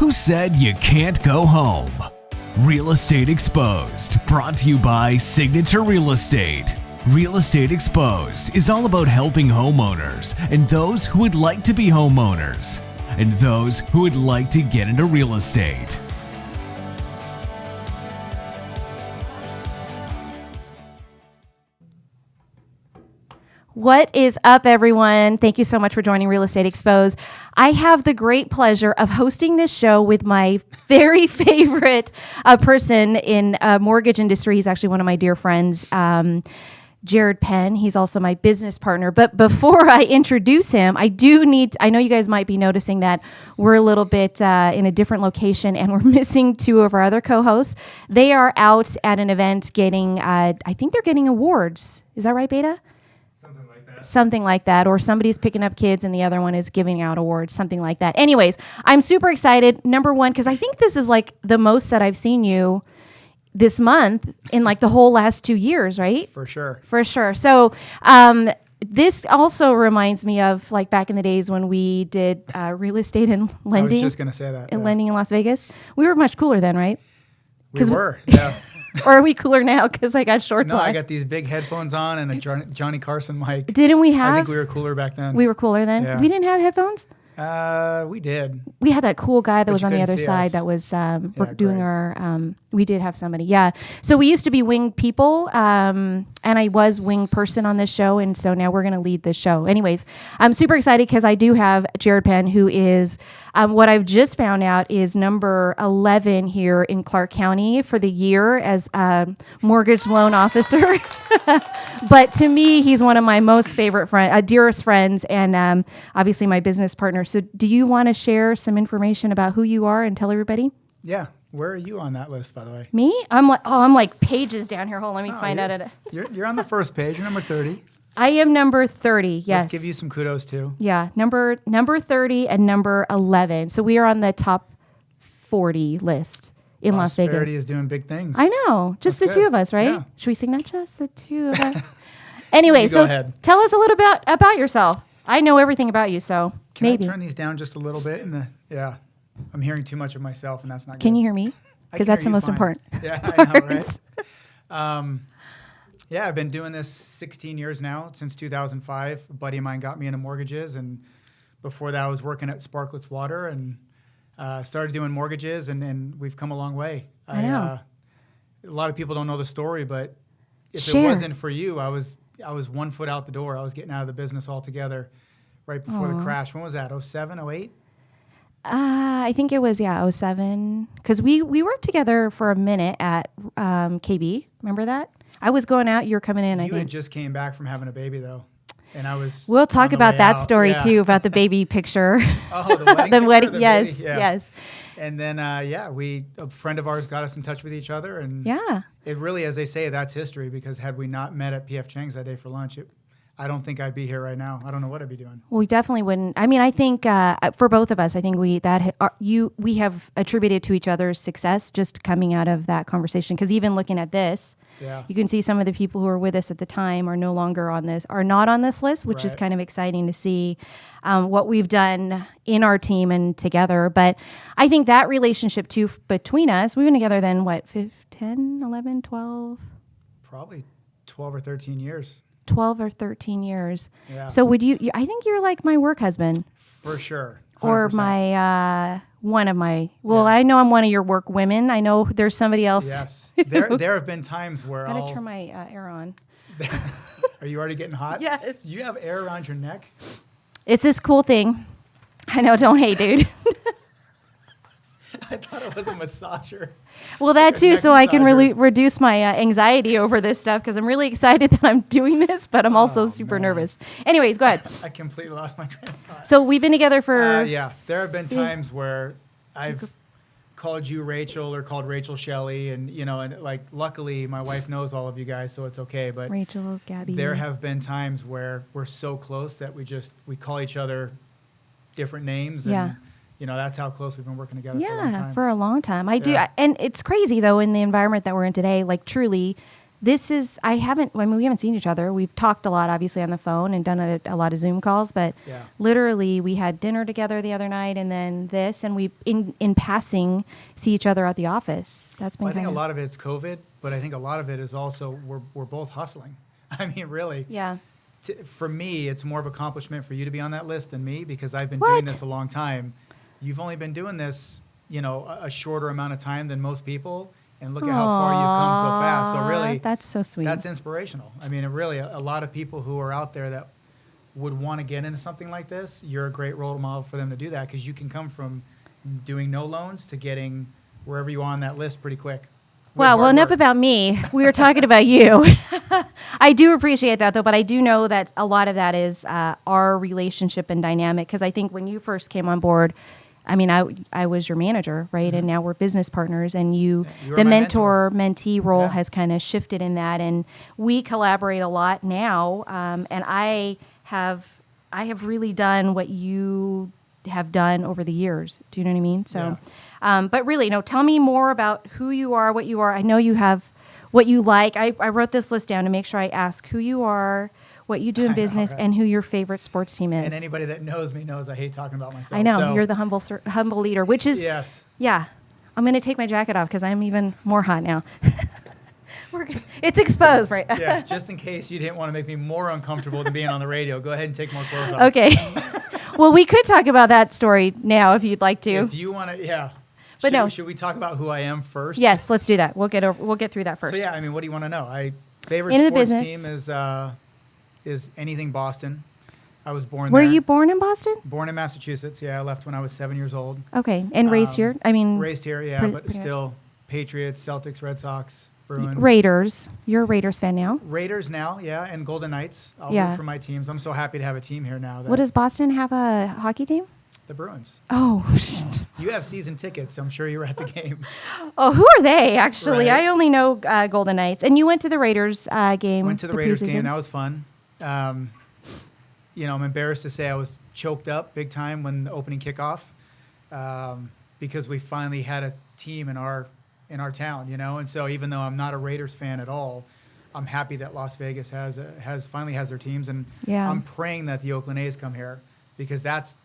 Who said you can't go home? Real Estate Exposed, brought to you by Signature Real Estate. Real Estate Exposed is all about helping homeowners and those who would like to be homeowners and those who would like to get into real estate. What is up, everyone? Thank you so much for joining Real Estate Exposed. I have the great pleasure of hosting this show with my very favorite person in mortgage industry. He's actually one of my dear friends, Jared Penn. He's also my business partner. But before I introduce him, I know you guys might be noticing that we're a little bit in a different location and we're missing two of our other co-hosts. They are out at an event getting, I think they're getting awards. Is that right, Beta? Something like that, or somebody's picking up kids and the other one is giving out awards, something like that. Anyways, I'm super excited. Number one, because I think this is like the most that I've seen you this month in like the whole last 2 years, right? For sure. So this also reminds me of like back in the days when we did real estate and lending. I was just going to say that. And lending in Las Vegas. We were much cooler then, right? We were, yeah. Or are we cooler now because I got shorts on? No, I got these big headphones on and a Johnny Carson mic. Didn't we have? I think we were cooler back then. We were cooler then? Yeah. We didn't have headphones? We did. We had that cool guy that was on the other side us. that was Greg. doing our, we did have somebody. Yeah. So we used to be wing people, and I was wing person on this show. And so now we're going to lead this show. Anyways, I'm super excited because I do have Jared Penn, who is, what I've just found out is number 11 here in Clark County for the year as a mortgage loan officer. But to me, he's one of my most favorite dearest friends, and obviously my business partner. So do you want to share some information about who you are and tell everybody? Yeah. Where are you on that list, by the way? Me? I'm like pages down here. Hold on, let me find out. You're on the first page. You're number 30. I am number 30, yes. Let's give you some kudos, too. Yeah, number 30 and number 11. So we are on the top 40 list in Las Vegas. Prosperity is doing big things. I know. Just That's the two good. of us, right? Yeah. Should we sing that? Just the two of us. Anyway, Go ahead. Tell us a little bit about yourself. I know everything about you, so Can maybe. I turn these down just a little bit? Yeah. I'm hearing too much of myself, and that's not good. Can you hear me? Because that's the most important. Yeah, I know, right? Yeah, I've been doing this 16 years now, since 2005. A buddy of mine got me into mortgages, and before that I was working at Sparkletts Water, and started doing mortgages, and we've come a long way. I know. A lot of people don't know the story, but if Share. it wasn't for you, I was 1 foot out the door. I was getting out of the business altogether right before the crash. When was that, 07, 08? I think it was, 07. Because we worked together for a minute at KB. Remember that? I was going out, you were coming in, I You think. had just came back from having a baby, though. And I was. We'll talk on the about way that out. story, Yeah. too, about the baby picture. Oh, the wedding. The picture, wedding, the yes, baby? Yeah. yes. And then, a friend of ours got us in touch with each other. And Yeah. it really, as they say, that's history, because had we not met at P.F. Chang's that day for lunch, I don't think I'd be here right now. I don't know what I'd be doing. Well, we definitely wouldn't. I mean, I think for both of us, I think we have attributed to each other's success just coming out of that conversation. Because even looking at this, you can see some of the people who were with us at the time are not on this list, which is Right. kind of exciting to see what we've done in our team and together. But I think that relationship too between us, we've been together then what, 10, 11, 12? Probably 12 or 13 years. 12 or 13 years. Yeah. So I think you're like my work husband. For sure. 100%. Or I know I'm one of your work women. I know there's somebody else. Yes. There have been times where I gotta turn my air on. Are you already getting hot? Yes. Do you have air around your neck? It's this cool thing. I know, don't hate, dude. I thought it was a massager. Well, that Like a too, neck so I can massager. really reduce my anxiety over this stuff because I'm really excited that I'm doing this, but I'm also super nervous. Anyways, go ahead. I completely lost my train of thought. So we've been together for... Yeah, there have been times where I've called you Rachel or called Rachel Shelly, and luckily my wife knows all of you guys, so it's okay. But Rachel, Gabby. there have been times where we're so close that we call each other different names. And, that's how close we've been working together for a long time. For a long time. I do. Yeah. And it's crazy, though, in the environment that we're in today, like truly, I mean, we haven't seen each other. We've talked a lot, obviously, on the phone and done a lot of Zoom calls, but literally we had dinner together the other night and then this, and we, in passing, see each other at the office. That's been I think a lot of it's COVID, but I think a lot of it is also we're both hustling. I mean, really. Yeah. For me, it's more of accomplishment for you to be on that list than me because I've been doing this a long time. You've only been doing this, a shorter amount of time than most people. And look at how far you've come so fast. So really, that's so sweet. That's inspirational. I mean, really, a lot of people who are out there that would want to get into something like this, you're a great role model for them to do that because you can come from doing no loans to getting wherever you are on that list pretty quick. Wow. Well, enough about me. We were talking about you. I do appreciate that, though, but I do know that a lot of that is our relationship and dynamic because I think when you first came on board, I mean, I was your manager, right? Mm-hmm. And now we're business partners, and the mentor-mentee role has kind of shifted in that, and we collaborate a lot now. And I have really done what you have done over the years. Do you know what I mean? So, but really, tell me more about who you are, what you are. I know you have what you like. I wrote this list down to make sure I ask who you are, what you do in business, and who your favorite sports team is. And anybody that knows me knows I hate talking about myself. I know. You're the humble leader, which is... Yes. Yeah. I'm going to take my jacket off because I'm even more hot now. It's exposed, right? Yeah, just in case you didn't want to make me more uncomfortable than being on the radio, go ahead and take more clothes off. Okay. Well, we could talk about that story now if you'd like to. If you want to, yeah. But should we talk about who I am first? Yes, let's do that. We'll get through that first. So, I mean, what do you want to know? Favorite sports team is anything Boston. I was born there. Were you born in Boston? Born in Massachusetts, yeah. I left when I was 7 years old. Okay, and raised here? I mean... Raised here, yeah, but still Patriots, Celtics, Red Sox, Bruins. Raiders. You're a Raiders fan now? Raiders now, yeah, and Golden Knights. I'll root for my teams. I'm so happy to have a team here now. What, does Boston have a hockey team? The Bruins. Oh, shit. You have season tickets. I'm sure you were at the game. Oh, who are they, actually? Right. I only know Golden Knights. And you went to the Raiders game. Went to the Raiders game. That was fun. I'm embarrassed to say I was choked up big time when the opening kickoff because we finally had a team in our town, And so even though I'm not a Raiders fan at all, I'm happy that Las Vegas finally has their teams, and I'm praying that the Oakland A's come here because that's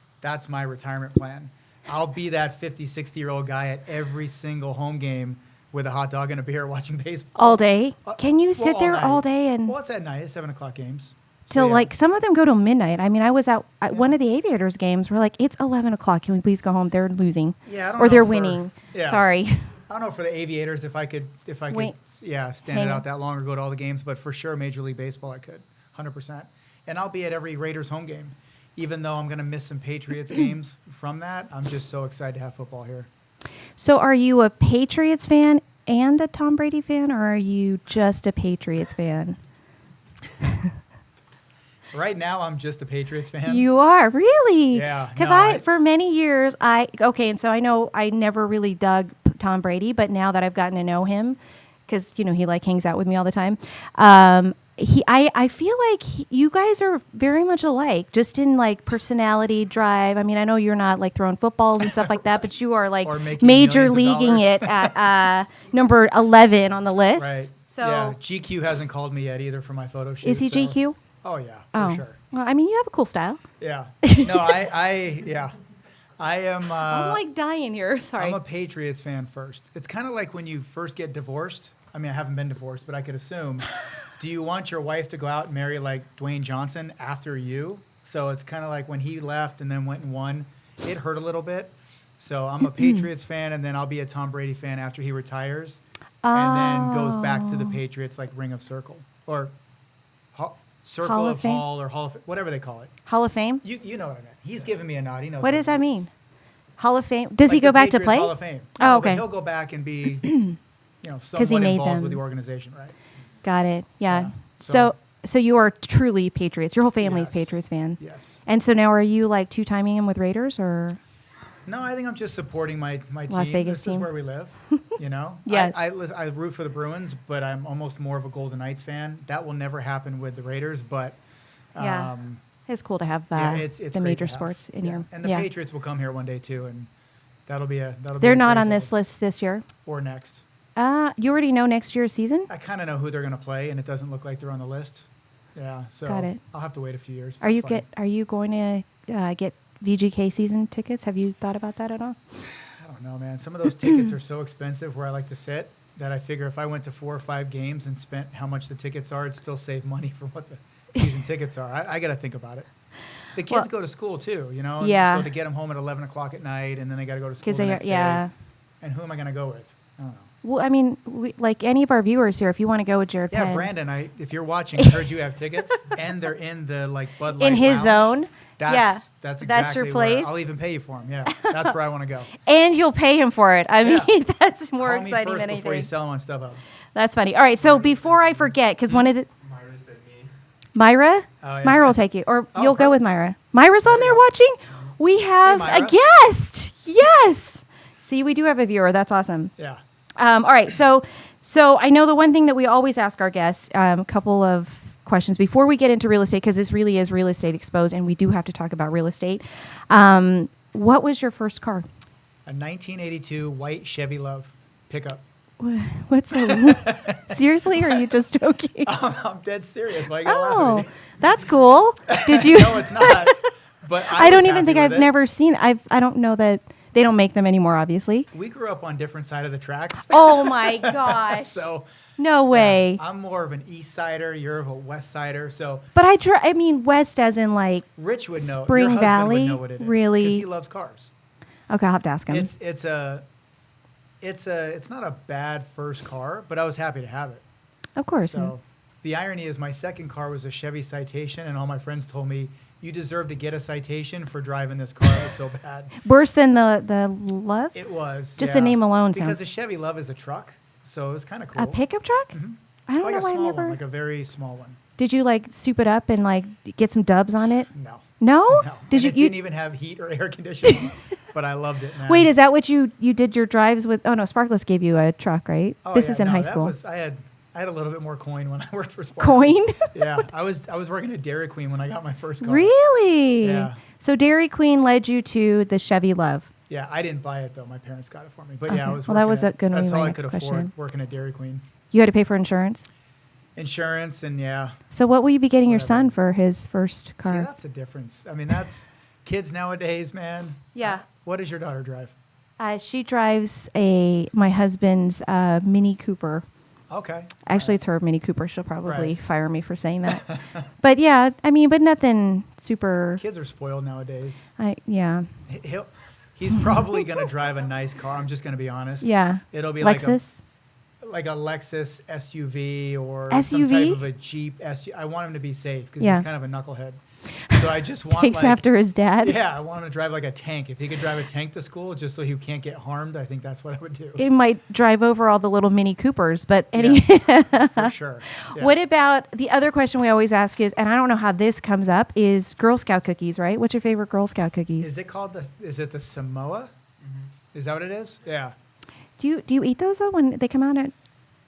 my retirement plan. I'll be that 50, 60-year-old guy at every single home game with a hot dog and a beer watching baseball. All day? Can you sit there all day? Well, it's at night. It's 7 o'clock games. Till some of them go till midnight. I mean, I was at one of the Aviators games. We're like, it's 11 o'clock. Can we please go home? They're losing. Yeah, I don't or know they're winning. Sorry. I don't know for the Aviators if I could stand it out that long or go to all the games, but for sure Major League Baseball I could, 100%. And I'll be at every Raiders home game. Even though I'm going to miss some Patriots games from that, I'm just so excited to have football here. So are you a Patriots fan and a Tom Brady fan, or are you just a Patriots fan? Right now, I'm just a Patriots fan. You are? Really? Yeah. Because for many years, and so I know I never really dug Tom Brady, but now that I've gotten to know him, because, he hangs out with me all the time, I feel like you guys are very much alike, just in personality, drive. I mean, I know you're not throwing footballs and stuff like that, but you are major leaguing it at number 11 on the list. Right. So yeah, GQ hasn't called me yet either for my photo shoot. Is he GQ? Oh yeah, for sure. Well, I mean, you have a cool style. Yeah. No, I am. I'm dying here. Sorry. I'm a Patriots fan first. It's kind of like when you first get divorced. I mean, I haven't been divorced, but I could assume. Do you want your wife to go out and marry Dwayne Johnson after you? So it's kind of like when he left and then went and won. It hurt a little bit. So I'm a Patriots fan, and then I'll be a Tom Brady fan after he retires, and then goes back to the Patriots Ring of Circle or Circle Hall of Hall or Hall of whatever they call it. Hall of Fame? You know what I meant. He's giving me a nod. He knows. What does that mean? Hall of Fame? Does he go back to play? Hall of Fame. Oh, okay. But he'll go back and be, somewhat involved with the organization, right? Got it. Yeah. So you are truly Patriots. Your whole family's Patriots fan. Yes. And so now are you two-timing him with Raiders or? No, I think I'm just supporting my team. Las Vegas team. Is where we live, Yes. I root for the Bruins, but I'm almost more of a Golden Knights fan. That will never happen with the Raiders, but it's cool to have it's the major sports in here. And the Patriots will come here one day too, and that'll be They're not on this list this year or next. You already know next year's season? I kind of know who they're going to play, and it doesn't look like they're on the list. Yeah, so Got it. I'll have to wait a few years. Are you going to get VGK season tickets? Have you thought about that at all? I don't know, man. Some of those tickets are so expensive where I like to sit that I figure if I went to 4 or 5 games and spent how much the tickets are, it'd still save money for what the season tickets are. I got to think about it. The kids go to school too, you know? Yeah. So to get them home at 11 o'clock at night and then they got to go to school the next day. And who am I going to go with? I don't know. Well, I mean, like any of our viewers here, if you want to go with Jared Yeah, Penn. Brandon, if you're watching, I heard you have tickets and they're in the like Bud Light in his lounge. zone. That's exactly that's your place. I'll even pay you for them. Yeah, that's where I want to go. And you'll pay him for it. I mean, that's more Call exciting me than first before you anything. sell them on StubHub. That's funny. All right, so before I forget, because one of the Myra said me. Myra, Oh, yeah. Myra will take you, or you'll go perfect. with Myra. Myra's on there watching. We have a Myra. guest. Yes. See, we do have a viewer. That's awesome. Yeah. All right, so I know the one thing that we always ask our guests, a couple of questions before we get into real estate, because this really is Real Estate Exposed, and we do have to talk about real estate. What was your first car? A 1982 white Chevy Love pickup. What's that? Seriously, or are you just joking? I'm dead serious. Why you gotta laugh at me? That's cool. Did you? No, it's not. But I don't was even happy think with I've it. never seen. I don't know that they don't make them anymore. Obviously. We grew up on different side of the tracks. Oh my gosh. So No way. I'm more of an East Sider. You're of a West Sider. So But I mean West as in like. Rich would know. Spring Your husband Valley? would know what it is. Really? Because he loves cars. Okay, I'll have to ask him. It's not a bad first car, but I was happy to have it. Of course. So the irony is my second car was a Chevy Citation, and all my friends told me, you deserve to get a citation for driving this car. It was so bad. Worse than the Love? It was. Just the name alone Because sounds. the Chevy Love is a truck, so it was kind of cool. A pickup truck? I don't Like know a why I've small never. one, like a very small one. Did you like soup it up and like get some dubs on it? No. No? No. Did And it didn't even have heat or air conditioning, but I loved it, man. Wait, is that what you did your drives with? Oh no, Sparkless gave you a truck, right? Oh, This yeah, is in no, high that school. was- I had a little bit more coin when I worked for Sparkles. Coin? Yeah, I was working at Dairy Queen when I got my first car. Really? Yeah. So Dairy Queen led you to the Chevy Love. Yeah, I didn't buy it though. My parents got it for me. But yeah, Okay. I was. Well, that working was at, gonna be That's my all I next could afford question. working at Dairy Queen. You had to pay for insurance. Insurance and yeah. So what will you be getting your Whatever. son for his first car? See, that's the difference. I mean, that's kids nowadays, man. Yeah. What does your daughter drive? She drives my husband's Mini Cooper. Okay. Actually, it's her Mini Cooper. She'll probably Right. fire me for saying that. But yeah, I mean, but nothing super. Kids are spoiled nowadays. Yeah. He's probably gonna drive a nice car. I'm just gonna be honest. Yeah. It'll be Lexus. like a Lexus SUV or some SUV? type of a Jeep SUV. I want him to be safe because Yeah. he's kind of a knucklehead. So I just want Takes after his dad. Yeah, I want him to drive like a tank. If he could drive a tank to school just so he can't get harmed, I think that's what I would do. It might drive over all the little Mini Coopers, but anyway. Yes, for sure. Yeah. What about the other question we always ask is, and I don't know how this comes up, is Girl Scout cookies, right? What's your favorite Girl Scout cookies? Is it the Samoa? Is that what it is? Yeah. Do you eat those though when they come out at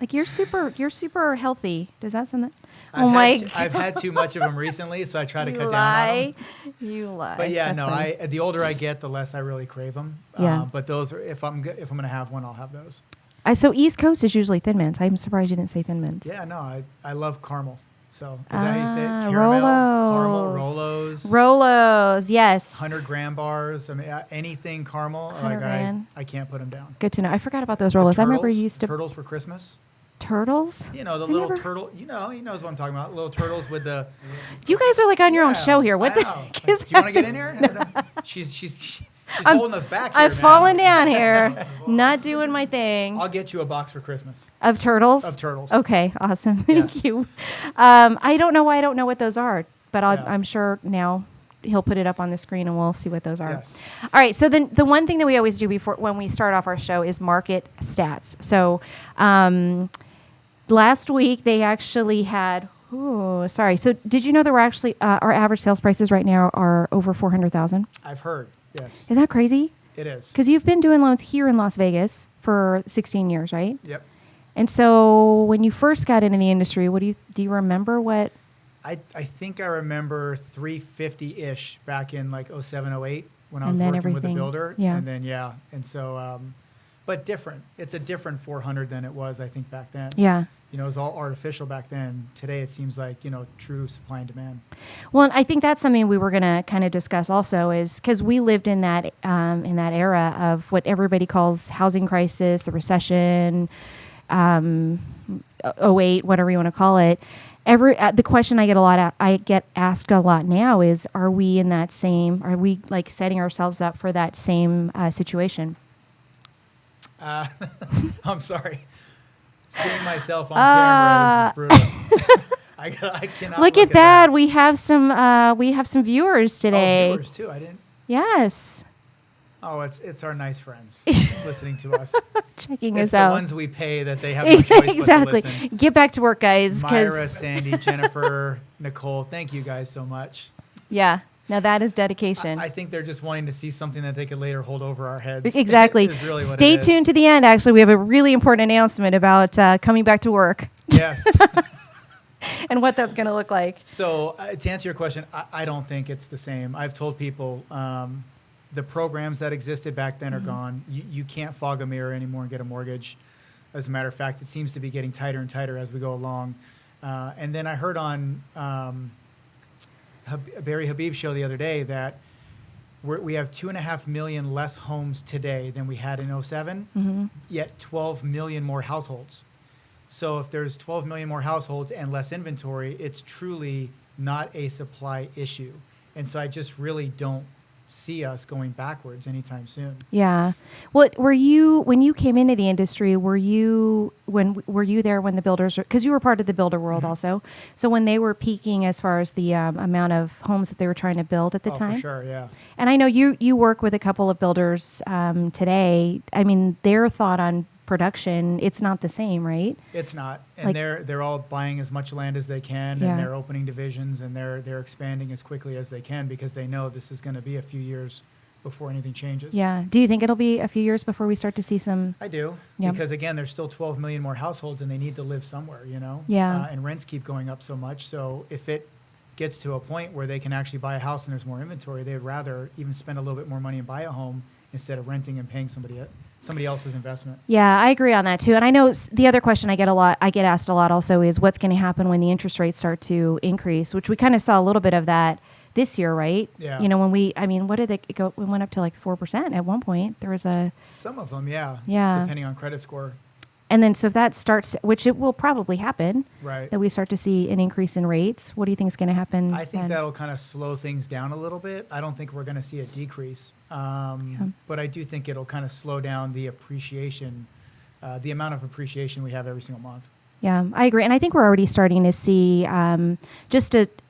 like you're super healthy? Does that sound that? I've had too much of them recently, so I try to cut down on them. You lie. But yeah, That's no. funny. The older I get, the less I really crave them. Yeah. But those are if I'm gonna have one, I'll have those. So East Coast is usually Thin Mints. I'm surprised you didn't say Thin Mints. Yeah, no. I love caramel. So is that how you say it? Rolos. Caramel, Rolos. Rolos, yes. 100-gram bars. I mean, anything caramel. 100 gram. I can't put them down. Good to know. I forgot about those Rolos. I remember you used to turtles for Christmas. turtles. You know the I little never- turtle. You know, he knows what I'm talking about. Little turtles with the. You guys are like on your own Yeah, show here. What I the know. heck is Do you want to get in happening? here? She's I'm- holding us back. Here, I've man. fallen down here, not doing my thing. I'll get you a box for Christmas Of turtles? of turtles. Okay, awesome. Thank Yes. you. I don't know why I don't know what those are, but Yeah. I'm sure now he'll put it up on the screen and we'll see what those are. Yes. All right. So then the one thing that we always do before when we start off our show is market stats. So last week they actually had. Oh, sorry. So did you know that we're actually our average sales prices right now are over 400,000? I've heard. Yes, Is that crazy? it is. Because you've been doing loans here in Las Vegas for 16 years, right? Yep. And so when you first got into the industry, do you remember what? I think I remember 350-ish back in like 07, 08 when I And was then working with the everything- builder. yeah. And then, yeah. And so, but different. It's a different 400 than it was, I think, back then. Yeah. You know, it was all artificial back then. Today, it seems like, you know, true supply and demand. Well, and I think that's something we were going to kind of discuss also, is because we lived in that era of what everybody calls housing crisis, the recession, '08, whatever you want to call it. The question I get asked a lot now is, are we like setting ourselves up for that same situation? I'm sorry. Seeing myself on camera, this is brutal. I cannot look at that. We have some viewers today. Oh, viewers too. I didn't. Yes. Oh, it's our nice friends listening to us. Checking it's us out. The ones we pay that they have no choice exactly. but to listen. Get back to work, guys. Myra, Sandy, Jennifer, Nicole. Thank you guys so much. Yeah. Now that is dedication. I think they're just wanting to see something that they could later hold over our heads. Exactly. Really Stay tuned to the end. Actually, we have a really important announcement about coming back to work. Yes. And what that's going to look like. So to answer your question, I don't think it's the same. I've told people the programs that existed back then are gone. You can't fog a mirror anymore and get a mortgage. As a matter of fact, it seems to be getting tighter and tighter as we go along. And then I heard on Barry Habib's show the other day that we have 2.5 million less homes today than we had in '07, yet 12 million more households. So if there's 12 million more households and less inventory, it's truly not a supply issue. And so I just really don't see us going backwards anytime soon. Yeah. What were you, when you came into the industry, were you there when the builders, because you were part of the builder world also. So when they were peaking as far as the amount of homes that they were trying to build at the time? For sure, yeah. And I know you work with a couple of builders today. I mean, their thought on production, it's not the same, right? It's not. And they're all buying as much land as they can, and they're opening divisions, and they're expanding as quickly as they can because they know this is going to be a few years before anything changes. Yeah. Do you think it'll be a few years before we start to see some? I do. Yeah. Because again, there's still 12 million more households and they need to live somewhere, you know? Yeah. And rents keep going up so much. So if it gets to a point where they can actually buy a house and there's more inventory, they'd rather even spend a little bit more money and buy a home instead of renting and paying somebody else's investment. Yeah, I agree on that too. And I know the other question I get asked a lot also is what's going to happen when the interest rates start to increase, which we kind of saw a little bit of that this year, right? Yeah. You know, what did they go? We went up to like 4% at one point. There was some of them, yeah. Yeah. Depending on credit score. And then so if that starts, which it will probably happen, right, that we start to see an increase in rates, what do you think is going to happen? I think that'll kind of slow things down a little bit. I don't think we're going to see a decrease. But I do think it'll kind of slow down the appreciation, the amount of appreciation we have every single month. Yeah, I agree. And I think we're already starting to see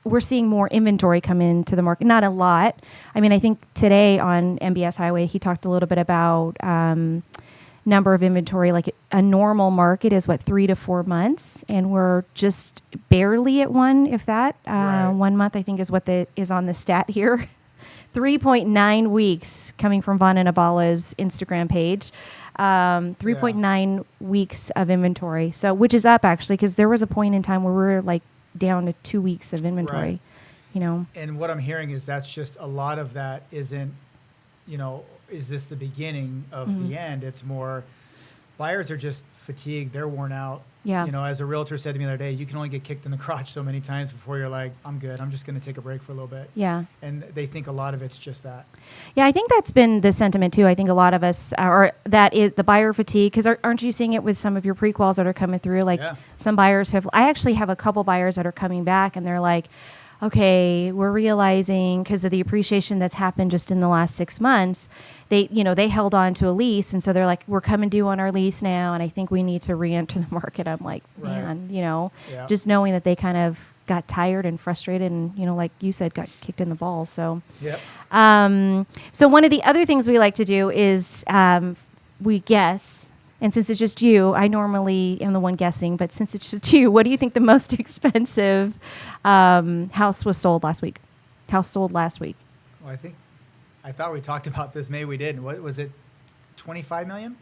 we're seeing more inventory come into the market. Not a lot. I mean, I think today on MBS Highway, he talked a little bit about number of inventory. Like a normal market is 3 to 4 months, and we're just barely at one, if that. Right. 1 month, I think, is what is on the stat here. 3.9 weeks coming from Von and Abala's Instagram page. 3.9 weeks of inventory. So, which is up actually, because there was a point in time where we were like down to 2 weeks of inventory, right, you know. And what I'm hearing is that's just a lot of that isn't, you know, is this the beginning of the end? It's more buyers are just fatigued. They're worn out. Yeah. You know, as a realtor said to me the other day, you can only get kicked in the crotch so many times before you're like, I'm good. I'm just going to take a break for a little bit. Yeah. And they think a lot of it's just that. Yeah, I think that's been the sentiment too. I think a lot of us that is the buyer fatigue. Because aren't you seeing it with some of your pre-quals that are coming through? Like some buyers I actually have a couple buyers that are coming back and they're like, okay, we're realizing because of the appreciation that's happened just in the last 6 months, they held on to a lease. And so they're like, we're coming due on our lease now. And I think we need to re-enter the market. I'm like, man, just knowing that they kind of got tired and frustrated and, like you said, got kicked in the balls. So, so one of the other things we like to do is we guess. And since it's just you, I normally am the one guessing, but since it's just you, what do you think the most expensive house sold last week? Well, I thought we talked about this. Maybe we didn't. What was it? 25 million?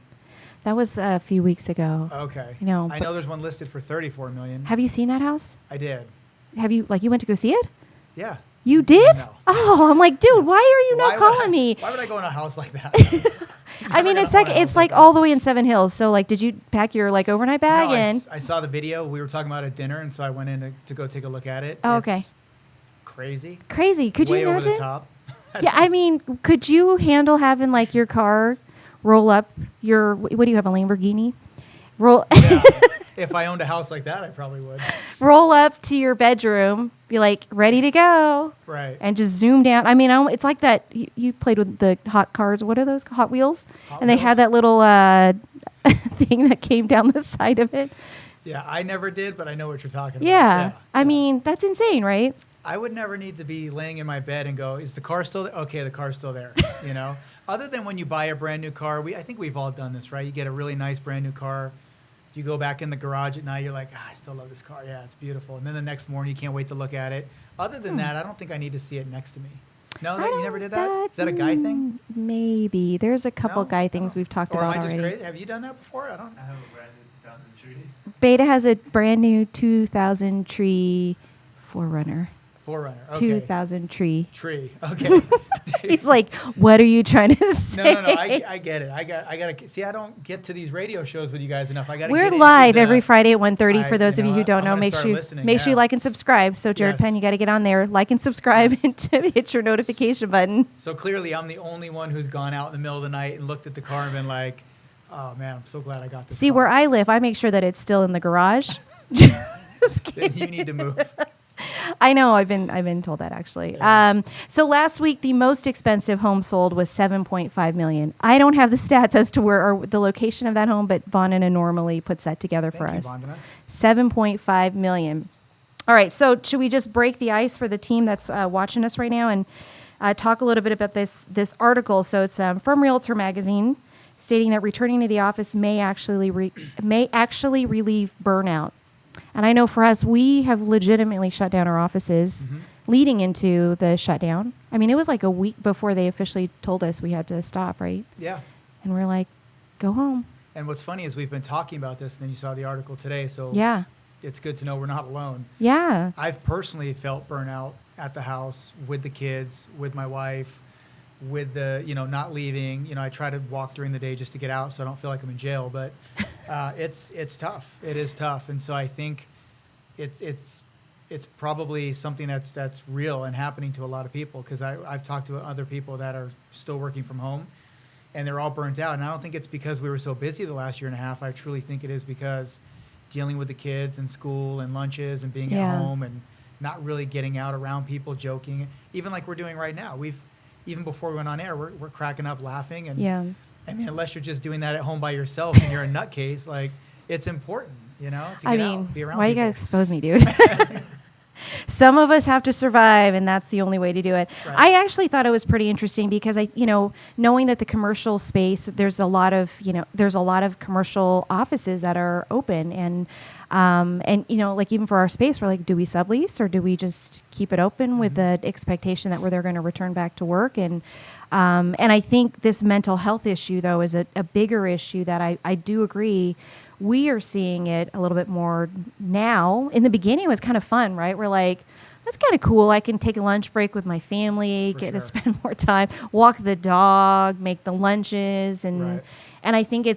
That was a few weeks ago. Okay. I know there's one listed for 34 million. Have you seen that house? I did. Have you, you went to go see it? Yeah. You did? No. Oh, I'm like, dude, why are you not calling me? Why would I go in a house like that? I mean, Never gonna own a house it's like that. all the way in Seven Hills. So like, did you pack your like overnight bag No, in? I saw the video. We were talking about it at dinner, and so I went in to go take a look at it. Oh, okay. It's crazy. Crazy. Could Way you imagine? over the top. Yeah, I mean, could you handle having like your car roll up your, what do you have, a Lamborghini? Roll Yeah. If I owned a house like that, I probably would. roll up to your bedroom, be like ready to go, Right. and just zoom down. I mean, it's like that. You played with the hot cars. What are those? Hot Wheels? Hot And they had Wheels? that little thing that came down the side of it. Yeah, I never did, but I know what you're talking Yeah. about. I mean, that's insane, right? I would never need to be laying in my bed and go, is the car still there? Okay, the car's still there, you know? Other than when you buy a brand new car, I think we've all done this, right? You get a really nice brand new car. You go back in the garage at night, you're like, I still love this car. Yeah, it's beautiful. And then the next morning, you can't wait to look at it. Other than that, I don't think I need to see it next to me. No, you never did that? Is that a guy thing? Maybe. There's a couple No? guy I things don't- we've talked or about am I just already. crazy? Have you done that before? I don't. I have a brand new 2000 tree. Beta has a brand new 2000 tree Forerunner. Forerunner. Okay. 2000 tree. Tree. Okay. He's like, what are you trying to say? No. I get it. I gotta see. I don't get to these radio shows with you guys enough. I gotta. We're get into live the- every Friday at 1:30. For I- those you of you know who what? don't I'm know, gonna make start sure listening, make sure you yeah. like and subscribe. So Jared Yes. Penn, you got to get on there, like and subscribe, Yes. and to hit your notification button. So clearly, I'm the only one who's gone out in the middle of the night and looked at the car and been like, "Oh man, I'm so glad I got this." See, car. where I live, I make sure that it's still in the garage. Just Then kidding. you need to move. I know. I've been told that actually. Yeah. So last week, the most expensive home sold was $7.5 million. I don't have the stats as to where or the location of that home, but Vonana normally puts that together for Thank you, us. Vandana. $7.5 million. All right. So should we just break the ice for the team that's watching us right now and talk a little bit about this article? So it's from Realtor Magazine, stating that returning to the office may actually relieve burnout. And I know for us, we have legitimately shut down our offices leading into the shutdown. I mean, it was like a week before they officially told us we had to stop, right? Yeah. And we're like, go home. And what's funny is we've been talking about this, and then you saw the article today. So Yeah. it's good to know we're not alone. Yeah. I've personally felt burnout at the house with the kids, with my wife, with the, not leaving. I try to walk during the day just to get out so I don't feel like I'm in jail. But it's tough. It is tough. And so I think it's probably something that's real and happening to a lot of people, because I've talked to other people that are still working from home, and they're all burnt out. And I don't think it's because we were so busy the last year and a half. I truly think it is because dealing with the kids and school and lunches and being Yeah. at home and not really getting out around people, joking, even like we're doing right now. Even before we went on air, we're cracking up, laughing. And Yeah. I mean, unless you're just doing that at home by yourself and you're a nutcase, like, it's important, to get out, be around why you people. gotta expose me, dude? Some of us have to survive, and that's the only way to do it. Right. I actually thought it was pretty interesting because knowing that the commercial space, there's a lot of commercial offices that are open, and like even for our space, we're like, do we sublease or do we just keep it open with the expectation that they're going to return back to work? And I think this mental health issue, though, is a bigger issue that I do agree. We are seeing it a little bit more now. In the beginning, it was kind of fun, right? We're like, that's kind of cool. I can take a lunch break with my family, For get to sure. spend more time, walk the dog, make the lunches. Right. And I think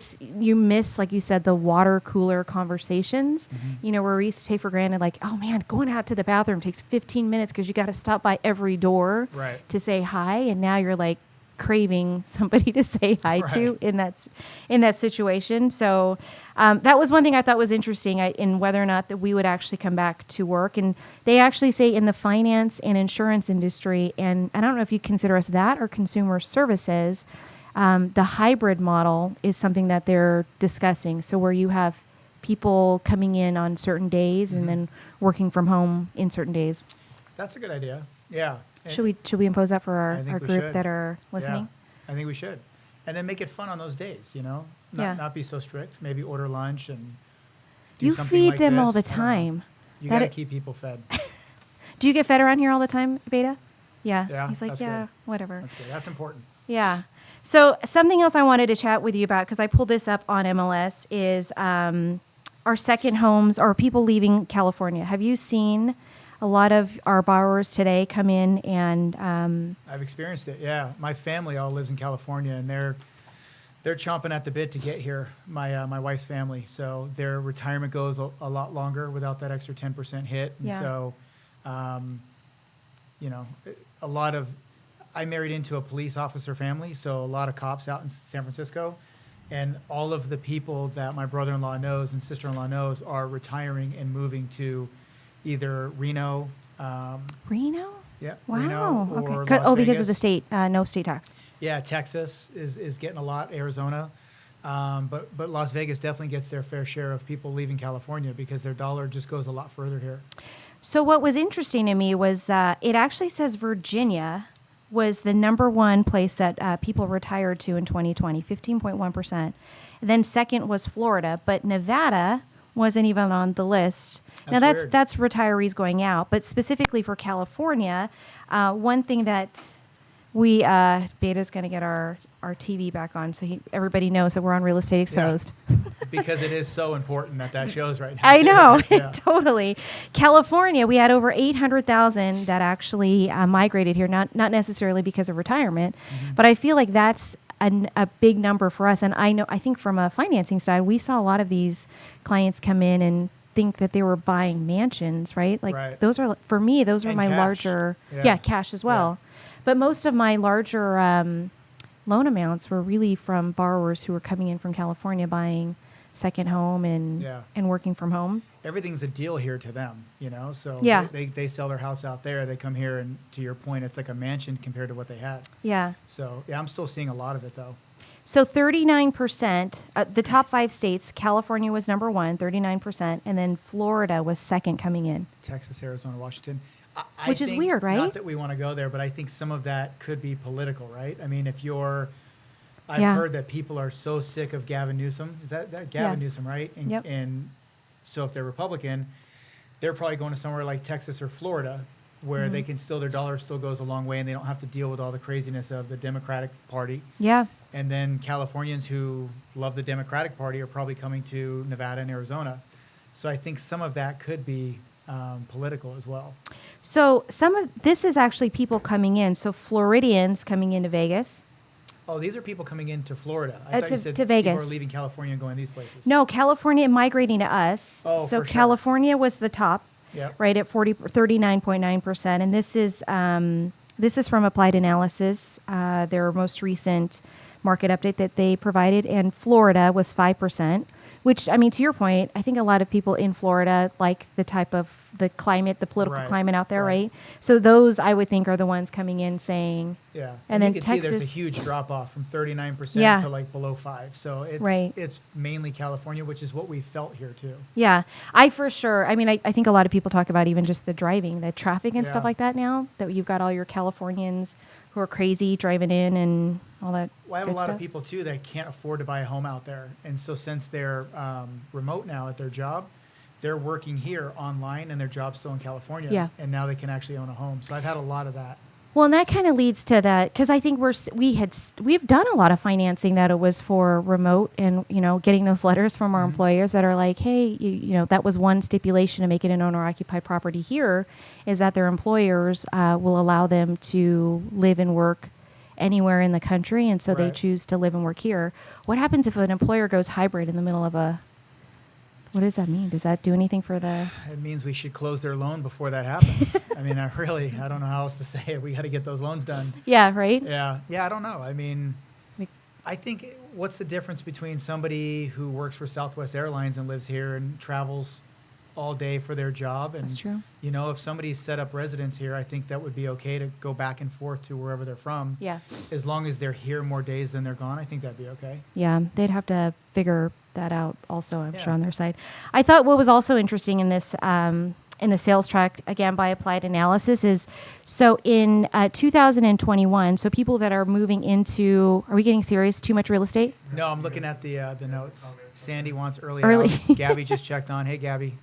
you miss, like you said, the water cooler conversations, where we used to take for granted, like, oh man, going out to the bathroom takes 15 minutes because you got to stop by every door Right. to say hi. And now you're like craving somebody to say hi to in that situation. So that was one thing I thought was interesting in whether or not that we would actually come back to work. And they actually say in the finance and insurance industry, and I don't know if you consider us that or consumer services, the hybrid model is something that they're discussing. So where you have people coming in on certain days and then working from home in certain days. That's a good idea. Yeah. Should we impose that for I think our we group should. that are listening? Yeah, I think we should. And then make it fun on those days, Yeah. Not be so strict. Maybe order lunch and do You something feed like them this. all the I don't know. time. You That got to it- keep people fed. Do you get fed around here all the time, Beta? Yeah. Yeah, He's like, that's yeah, good. whatever. That's good. That's important. Yeah. So something else I wanted to chat with you about, because I pulled this up on MLS, is our second homes or people leaving California. Have you seen a lot of our borrowers today come in and I've experienced it. Yeah. My family all lives in California, and they're They're chomping at the bit to get here, my wife's family. So their retirement goes a lot longer without that extra 10% hit. And Yeah. so, you know, a lot of, I married into a police officer family, so a lot of cops out in San Francisco. And all of the people that my brother-in-law knows and sister-in-law knows are retiring and moving to either Reno. Reno? Yeah. Wow. Reno or Okay. Las Oh, because of Vegas. the state, no state tax. Yeah, Texas is getting a lot, Arizona. But Las Vegas definitely gets their fair share of people leaving California because their dollar just goes a lot further here. So what was interesting to me was it actually says Virginia was the number one place that people retired to in 2020, 15.1%. And then second was Florida, but Nevada wasn't even on the list. Now That's weird. that's retirees going out, but specifically for California, one thing that we Beta's going to get our TV back on, so everybody knows that we're on Real Estate Exposed. Because it is so important that shows right now. I too. know, Yeah. totally. California, we had over 800,000 that actually migrated here, not necessarily because of retirement, but I feel like that's a big number for us. And I think from a financing side, we saw a lot of these clients come in and think that they were buying mansions, right? Like Right. those are, for me, those were And my cash. larger, Yeah. cash as well. But most of my larger loan amounts were really from borrowers who were coming in from California buying second home and Yeah. and working from home. Everything's a deal here to them, you know? So Yeah. they sell their house out there. They come here, and to your point, it's like a mansion compared to what they had. Yeah. So, yeah, I'm still seeing a lot of it, though. So 39%, the top 5 states, California was number 1, 39%, and then Florida was second coming in. Texas, Arizona, Washington. I Which is think, weird, right? Not that we want to go there, but I think some of that could be political, right? I mean, I've Yeah. heard that people are so sick of Gavin Newsom. Is that Gavin Yeah. Newsom, right? And, Yep. and so if they're Republican, they're probably going to somewhere like Texas or Florida where Mm-hmm. they can still, their dollar still goes a long way and they don't have to deal with all the craziness of the Democratic Party. Yeah. And then Californians who love the Democratic Party are probably coming to Nevada and Arizona. So I think some of that could be political as well. So some of this is actually people coming in. So Floridians coming into Vegas. Oh, these are people coming into Florida. I thought To- you said to people Vegas. are leaving California and going these places. No, California migrating to us. Oh, so for sure. California was the top, Yep. right at 39.9%. And this is from Applied Analysis, their most recent market update that they provided. And Florida was 5%, which, I mean, to your point, I think a lot of people in Florida like the type of the climate, the political Right, climate out there, right. right? So those, I would think, are the ones coming in saying, Yeah. And then you can see there's a Texas- huge drop off from 39% Yeah. to like below 5. So it's Right. it's mainly California, which is what we felt here too. yeah, I for sure. I mean, I think a lot of people talk about even just the driving, the traffic and stuff Yeah. like that now, that you've got all your Californians who are crazy driving in and all that. Well, I have a good lot stuff. of people too that can't afford to buy a home out there. And so since they're remote now at their job, they're working here online and their job's still in California. Yeah. And now they can actually own a home. So I've had a lot of that. Well, and that kind of leads to that because I think we've done a lot of financing that it was for remote and getting those letters from our employers that are like, hey, you know that was one stipulation to make it an owner occupied property here is that their employers will allow them to live and work anywhere in the country, and so they Right. choose to live and work here. What happens if an employer goes hybrid in the middle of a? What does that mean? Does that do anything for the? It means we should close their loan before that happens. I mean, I don't know how else to say it. We got to get those loans done. Yeah, right. Yeah. Yeah, I don't know. I mean, We- I think what's the difference between somebody who works for Southwest Airlines and lives here and travels all day for their job? And, That's true. if somebody set up residence here, I think that would be okay to go back and forth to wherever they're from. Yeah. As long as they're here more days than they're gone, I think that'd be okay. Yeah, they'd have to figure that out also, I'm Yeah. sure, on their side. I thought what was also interesting in this, in the sales track, again, by Applied Analysis is, so in 2021, so people that are moving into, are we getting serious? Too much real estate? No, I'm looking at the notes. Sandy wants early Early. house. Gabby just checked on. Hey, Gabby.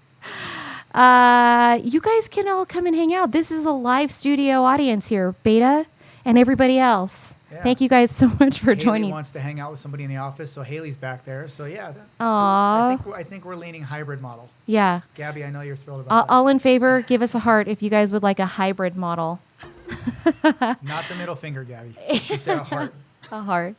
You guys can all come and hang out. This is a live studio audience here, Beta and everybody else. Yeah. Thank you guys so much for Haley joining. wants to hang out with somebody in the office, so Haley's back there. So yeah, Aw, I think we're leaning hybrid model. yeah. Gabby, I know you're thrilled about All in favor, give us a heart if you guys would like a hybrid model. that. Not the middle finger, Gabby. She said a heart. A heart.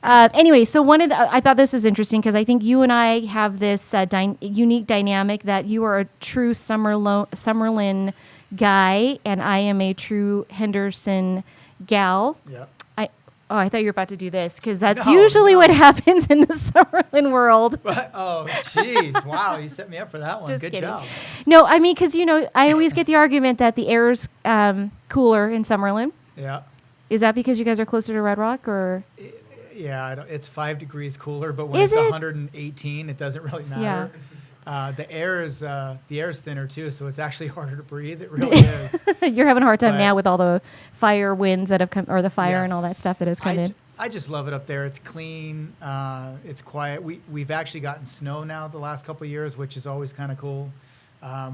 Anyway, so I thought this is interesting because I think you and I have this unique dynamic that you are a true Summerlin guy, and I am a true Henderson gal. Yeah. I thought you were about to do this because that's No, usually no. what happens in the Summerlin world. Oh, jeez. Wow. You set me up for that one. Just Good kidding. job. No, I mean, because, I always get the argument that the air's cooler in Summerlin. Yeah. Is that because you guys are closer to Red Rock or? Yeah. It's 5 degrees cooler, but when Is it's it? 118, it doesn't really matter. The air is thinner too, so it's actually harder to breathe. It really is. You're having a hard time But- now with all the fire winds that have come, or the fire and all Yes. that stuff that has come in. I just love it up there. It's clean. It's quiet. We've actually gotten snow now the last couple of years, which is always kind of cool.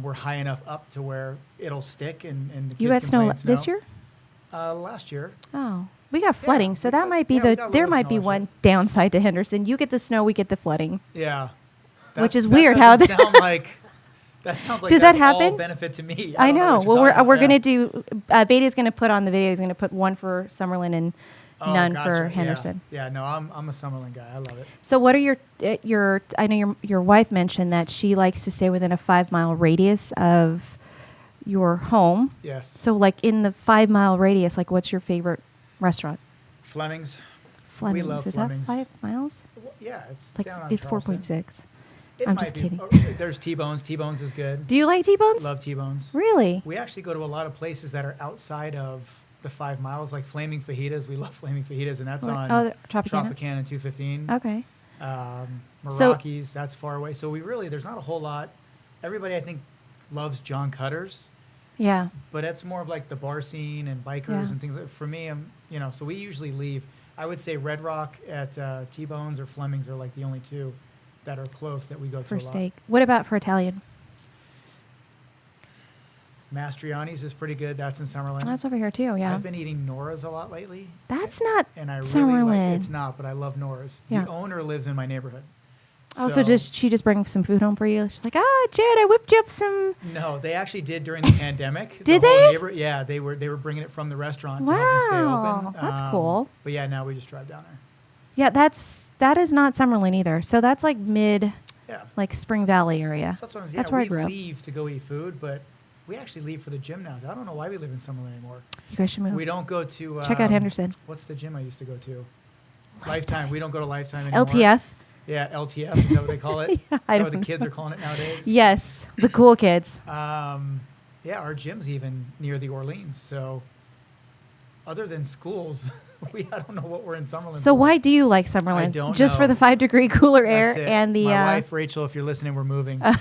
We're high enough up to where it'll stick, and the kids You got can snow play in this year? Last year. Oh, we got flooding, so we that got- might be yeah, we got a there little might snow be last one year. downside to Henderson. You get the snow, we get the flooding. Yeah. Which is That weird how doesn't sound like. That sounds like Does that that's all happen? benefit to me. I don't know. what you're Well, talking about. we're Yeah. gonna do. Beta's gonna put on the video. He's gonna put one for Summerlin and Oh, none gotcha. for Yeah. Henderson. Yeah. No, I'm a Summerlin guy. I love it. So, what are your? I know your wife mentioned that she likes to stay within a 5-mile radius of your home. Yes. So, like in the 5-mile radius, like what's your favorite restaurant? Fleming's. Fleming's. love Is Fleming's. that 5 miles? Well, yeah, it's Like down on it's Charleston. 4.6. It I'm might just be. kidding. Oh, there's T-Bones. T-Bones is good. Do you like T-bones? Love T-Bones. Really? We actually go to a lot of places that are outside of the 5 miles, like Flaming Fajitas. We love Flaming Fajitas, and that's Where- on oh, Tropicana? Tropicana 215. Okay. So- Meraki's, that's far away. So there's not a whole lot. Everybody, I think, loves John Cutter's, Yeah. but it's more of like the bar scene and bikers Yeah. and things. For me, so we usually leave. I would say Red Rock at T-Bones or Fleming's are like the only two that are close that we go to For a lot. steak. What about for Italian? Mastriani's is pretty good. That's in Summerlin. That's over here too. Yeah. I've been eating Nora's a lot lately. That's not And I really Summerlin. like it's not, but I love Nora's. Yeah. The owner lives in my neighborhood. Oh, so she just bring some food home for you? She's like, Jed, I whipped you up some. No, they actually did during the pandemic. Did the whole they? Yeah, they were bringing it from the restaurant to help them stay Wow, open. that's cool. But yeah, now we just drive down there. Yeah, that is not Summerlin either. So that's like mid, Yeah. like Spring Valley area. So That's where I we grew up. leave to go eat food, but we actually leave for the gym now. I don't know why we live in Summerlin anymore. You guys should move. We don't go to Check out Henderson. What's the gym I used to go to? Lifetime. We don't go to Lifetime anymore. LTF. Yeah, LTF. Is that what they call it? Yeah, Is I that what don't the kids know. are calling it nowadays? Yes, the cool kids. Yeah, our gym's even near the Orleans. So, other than schools, I don't know what we're in Summerlin. So for. why do you like Summerlin? I don't Just for know. the 5-degree cooler air That's it. and the My wife Rachel, if you're listening, we're moving. We're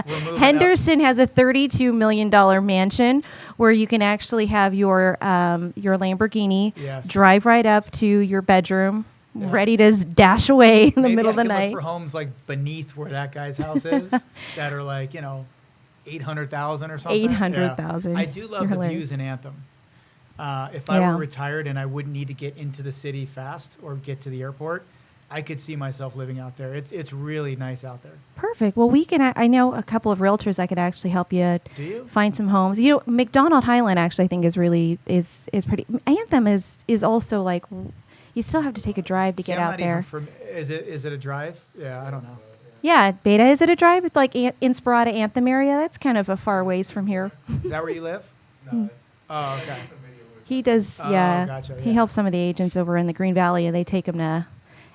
moving Henderson has a $32 million mansion where you can actually have your Lamborghini Yes. drive right up to your bedroom, Yeah. ready to dash away in the Maybe middle of I the could night. Look for homes like beneath where that guy's house is that are like 800,000 or something. 800,000. Yeah. I do love You're the hilarious. views in Anthem. If I Yeah. were retired and I wouldn't need to get into the city fast or get to the airport, I could see myself living out there. It's really nice out there. Perfect. Well, we can. I know a couple of realtors that could actually help you Do you? find some homes. McDonald Highland actually I think is really is pretty. Anthem is also like you still have to take a drive to See, get I'm out not even there. Is it a drive? Yeah, I don't know. Yeah, Beta, is it a drive? It's like Inspirata Anthem area. That's kind of a far ways from here. Is that where you live? No, Oh, okay. He does. Oh, Yeah, gotcha, he yeah. helps some of the agents over in the Green Valley, and they take them to.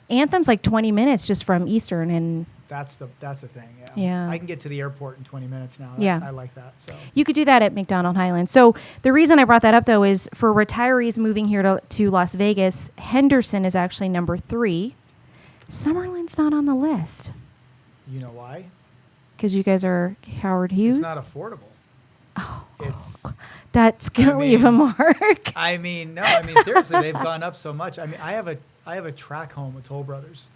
Anthem's like 20 minutes just from Eastern, and That's the thing. Yeah. Yeah. I can get to the airport in 20 minutes now. Yeah. I like that. So. you could do that at McDonald Highland. So the reason I brought that up though is for retirees moving here to Las Vegas, Henderson is actually number 3. Summerlin's not on the list You know why? because you guys are Howard Hughes. It's not affordable. It's. That's gonna leave a mark. I mean, no. Seriously, they've gone up so much. I have a track home with Toll Brothers,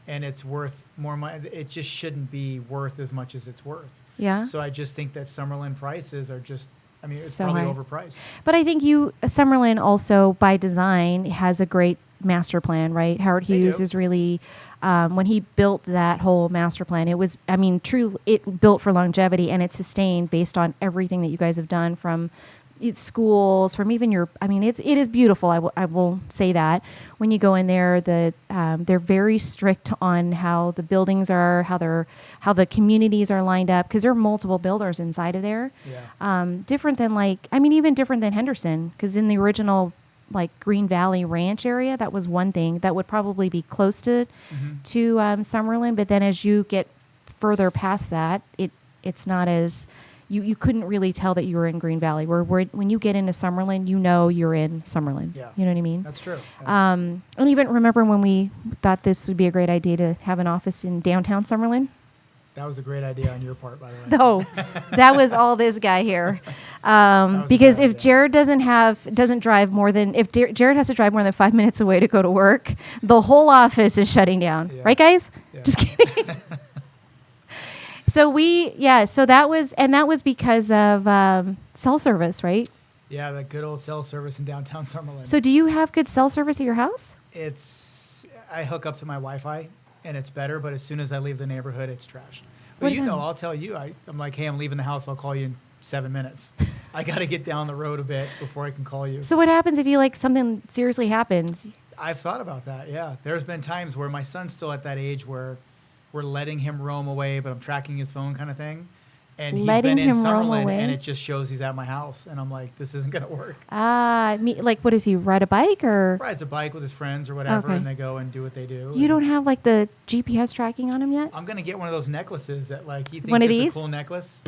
and it's worth more money. It just shouldn't be worth as much as it's worth. Yeah. So I just think that Summerlin prices are just. It's So probably high. overpriced. But I think Summerlin also by design has a great master plan, right? Howard They Hughes do. is really, when he built that whole master plan, it was, it built for longevity and it's sustained based on everything that you guys have done from it's schools, from even your, I mean, it is beautiful. I will say that when you go in there, they're very strict on how the buildings are, how the communities are lined up, because there are multiple builders inside of there. Yeah. Different than even different than Henderson, because in the original like Green Valley Ranch area, that was one thing that would probably be close to Summerlin, but then as you get further past that, it's not as you couldn't really tell that you were in Green Valley. Where when you get into Summerlin, you know you're in Summerlin. Yeah. You know what I mean? That's true. Yeah. And even remember when we thought this would be a great idea to have an office in downtown Summerlin? That was a great idea on your part, by the way. No, that was all this guy here. Was Because a bad if idea. Jared doesn't drive more than, if Jared has to drive more than 5 minutes away to go to work, the whole office is shutting down. Yeah. Right, guys? Yeah. Just kidding. So that was because of cell service, right? Yeah, that good old cell service in downtown Summerlin. So do you have good cell service at your house? I hook up to my Wi-Fi, and it's better, but as soon as I leave the neighborhood, it's trash. What But does that mean? I'll tell you, I'm like, hey, I'm leaving the house. I'll call you in 7 minutes. I got to get down the road a bit before I can call you. So what happens if something seriously happens? I've thought about that, yeah. There's been times where my son's still at that age where we're letting him roam away, but I'm tracking his phone kind of thing. And he's Letting been in him roam Summerlin, away? and it just shows he's at my house. And I'm like, this isn't going to work. What does he ride a bike or? Rides a bike with his friends or whatever, Okay. and they go and do what they do. You don't have the GPS tracking on him yet? I'm going to get one of those necklaces that he thinks One of it's these? a cool necklace.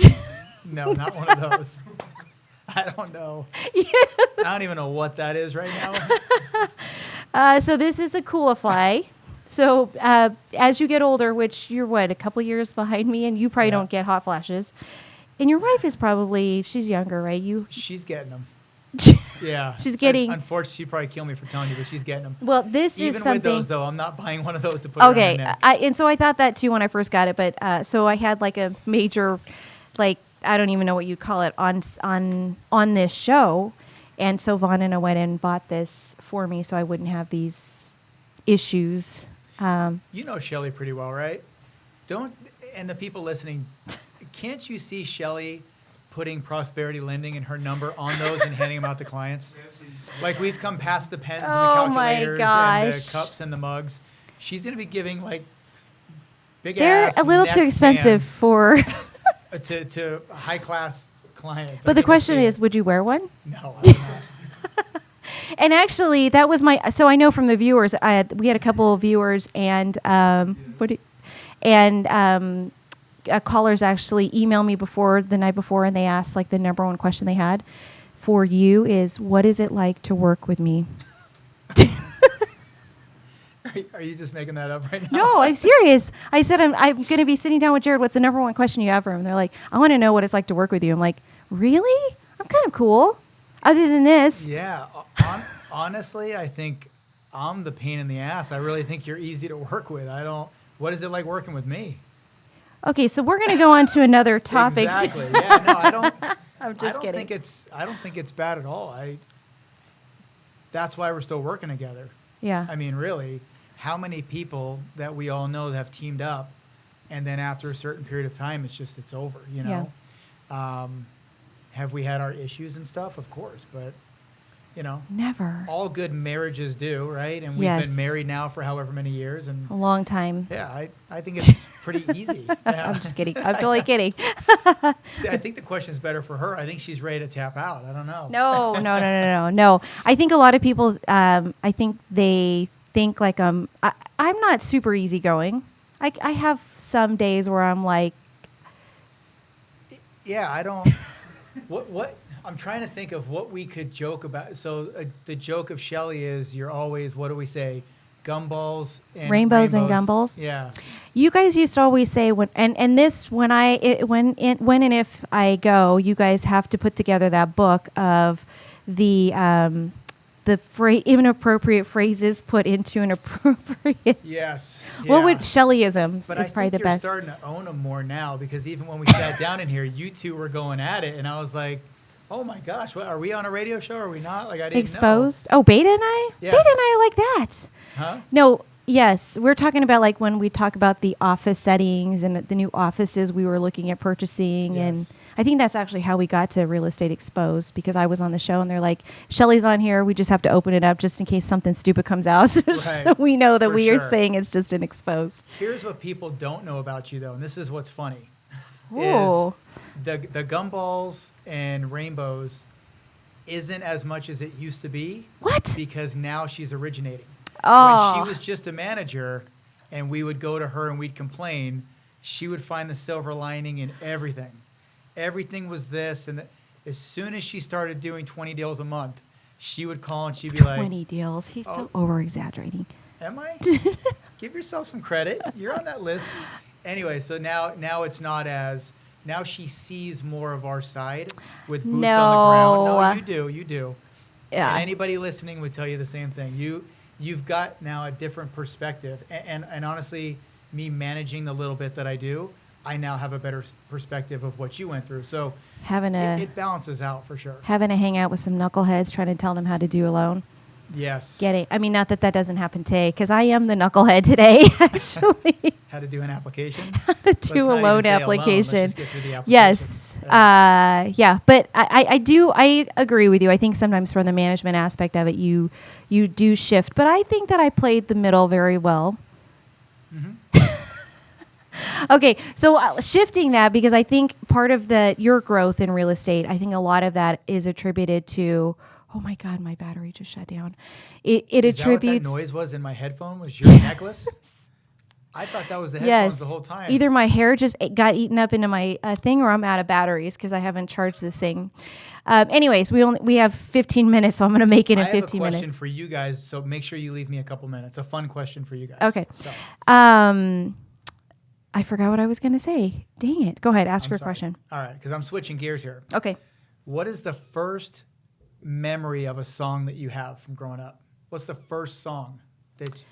No, not one of those. I don't know. I don't even know what that is right now. So this is the Coolify. So as you get older, which you're a couple years behind me, and you probably Yeah. don't get hot flashes. And your wife is she's younger, right? She's getting them. Yeah. She's getting- Unfortunately, she'd probably kill me for telling you, but she's getting them. Well, this Even is something. with those, though, I'm not buying one of those to put around Okay, her neck. and so I thought that too when I first got it, but so I had a major, I don't even know what you'd call it on this show, and so Vaughn and I went and bought this for me so I wouldn't have these issues. You know Shelly pretty well, right? And the people listening, can't you see Shelly putting Prosperity Lending and her number on those and handing them out to clients? Like, we've come past the pens and the Oh my calculators and gosh. the cups and the mugs. She's going to be giving big They're ass a little too neck expensive fans for. to high class clients. But the question is, would you wear one? no, I would not. And actually, that was so I know from the viewers, we had a couple of viewers, and callers actually emailed me the night before, and they asked the number one question they had for you is, what is it like to work with me? Are you just making that up right now? No, I'm serious. I said, I'm going to be sitting down with Jared. What's the number one question you have for him? They're like, I want to know what it's like to work with you. I'm like, really? I'm kind of cool. Other than this. Yeah. Honestly, I think I'm the pain in the ass. I really think you're easy to work with. What is it like working with me? Okay, so we're going to go on to another topic. Exactly. Yeah, no, I don't. I'm just kidding. I don't think it's bad at all. That's why we're still working together. Yeah. I mean, really, how many people that we all know that have teamed up, and then after a certain period of time, it's over. You know. Have we had our issues and stuff? Of course, but Never. all good marriages do, right? And we've Yes. been married now for however many years, and A long time. yeah, I think it's pretty easy. Yeah. I'm just kidding. I'm totally kidding. See, I think the question is better for her. I think she's ready to tap out. I don't know. No. I think a lot of people, I think they think I'm not super easygoing. I have some days where I'm like, Yeah, I don't. What? I'm trying to think of what we could joke about. So the joke of Shelly is you're always, what do we say, gumballs and Rainbows and gumballs? Yeah. you guys used to always say when and if I go, you guys have to put together that book of the inappropriate phrases put into an appropriate. Yes. What yeah. would Shellyisms But is I probably think the you're best. starting to own them more now, because even when we sat down in here, you two were going at it, and I was like, "Oh my gosh, what, are we on a radio show? Or are we not?" Like I didn't Exposed. Oh, Beta and I. Yes. Beta and I are like that. know. Huh? No, Yes, we're talking about like when we talk about the office settings and the new offices we were looking at purchasing. And Yes. I think that's actually how we got to Real Estate Exposed, because I was on the show and they're like, Shelly's on here. We just have to open it up just in case something stupid comes out. So Right. we know that For we are sure. saying it's just an exposed. Here's what people don't know about you, though, and this is what's funny. Ooh. Is the gumballs and rainbows isn't as much as it used to be. What? Because now she's originating. Oh. When she was just a manager and we would go to her and we'd complain, she would find the silver lining in everything. Everything was this. And as soon as she started doing 20 deals a month, she would call and she'd be 20 like, deals. He's so Oh. over-exaggerating. am I? Give yourself some credit. You're on that list. Anyway, so now it's not as, now she sees more of our side with boots on the ground. No, you do. Yeah. And anybody listening would tell you the same thing. You've got now a different perspective. And honestly, me managing the little bit that I do, I now have a better perspective of what you went through. So Having it balances out for sure. having to hang out with some knuckleheads trying to tell them how to do a loan. Yes. I mean, not that doesn't happen today, because I am the knucklehead today, actually. How to do an application? To do a loan application. Let's just get through the application. Yes. Yeah. But I agree with you. I think sometimes from the management aspect of it, you do shift. But I think that I played the middle very well. Okay. So shifting that, because I think part of your growth in real estate, I think a lot of that is attributed to, oh my God, my battery just shut down. It Is attributes. that what that noise was in my headphone? Was your necklace? I thought that was the headphones Yes. the whole time. Either my hair just got eaten up into my thing, or I'm out of batteries because I haven't charged this thing. Anyways, we have 15 minutes, so I'm going to make it in I have 15 a question minutes. for you guys, so make sure you leave me a couple minutes. A fun question for you guys. Okay. So, I forgot what I was going to say. Dang it. Go ahead. Ask I'm your sorry. question. All right, because I'm switching gears here. Okay. What is the first memory of a song that you have from growing up? What's the first song that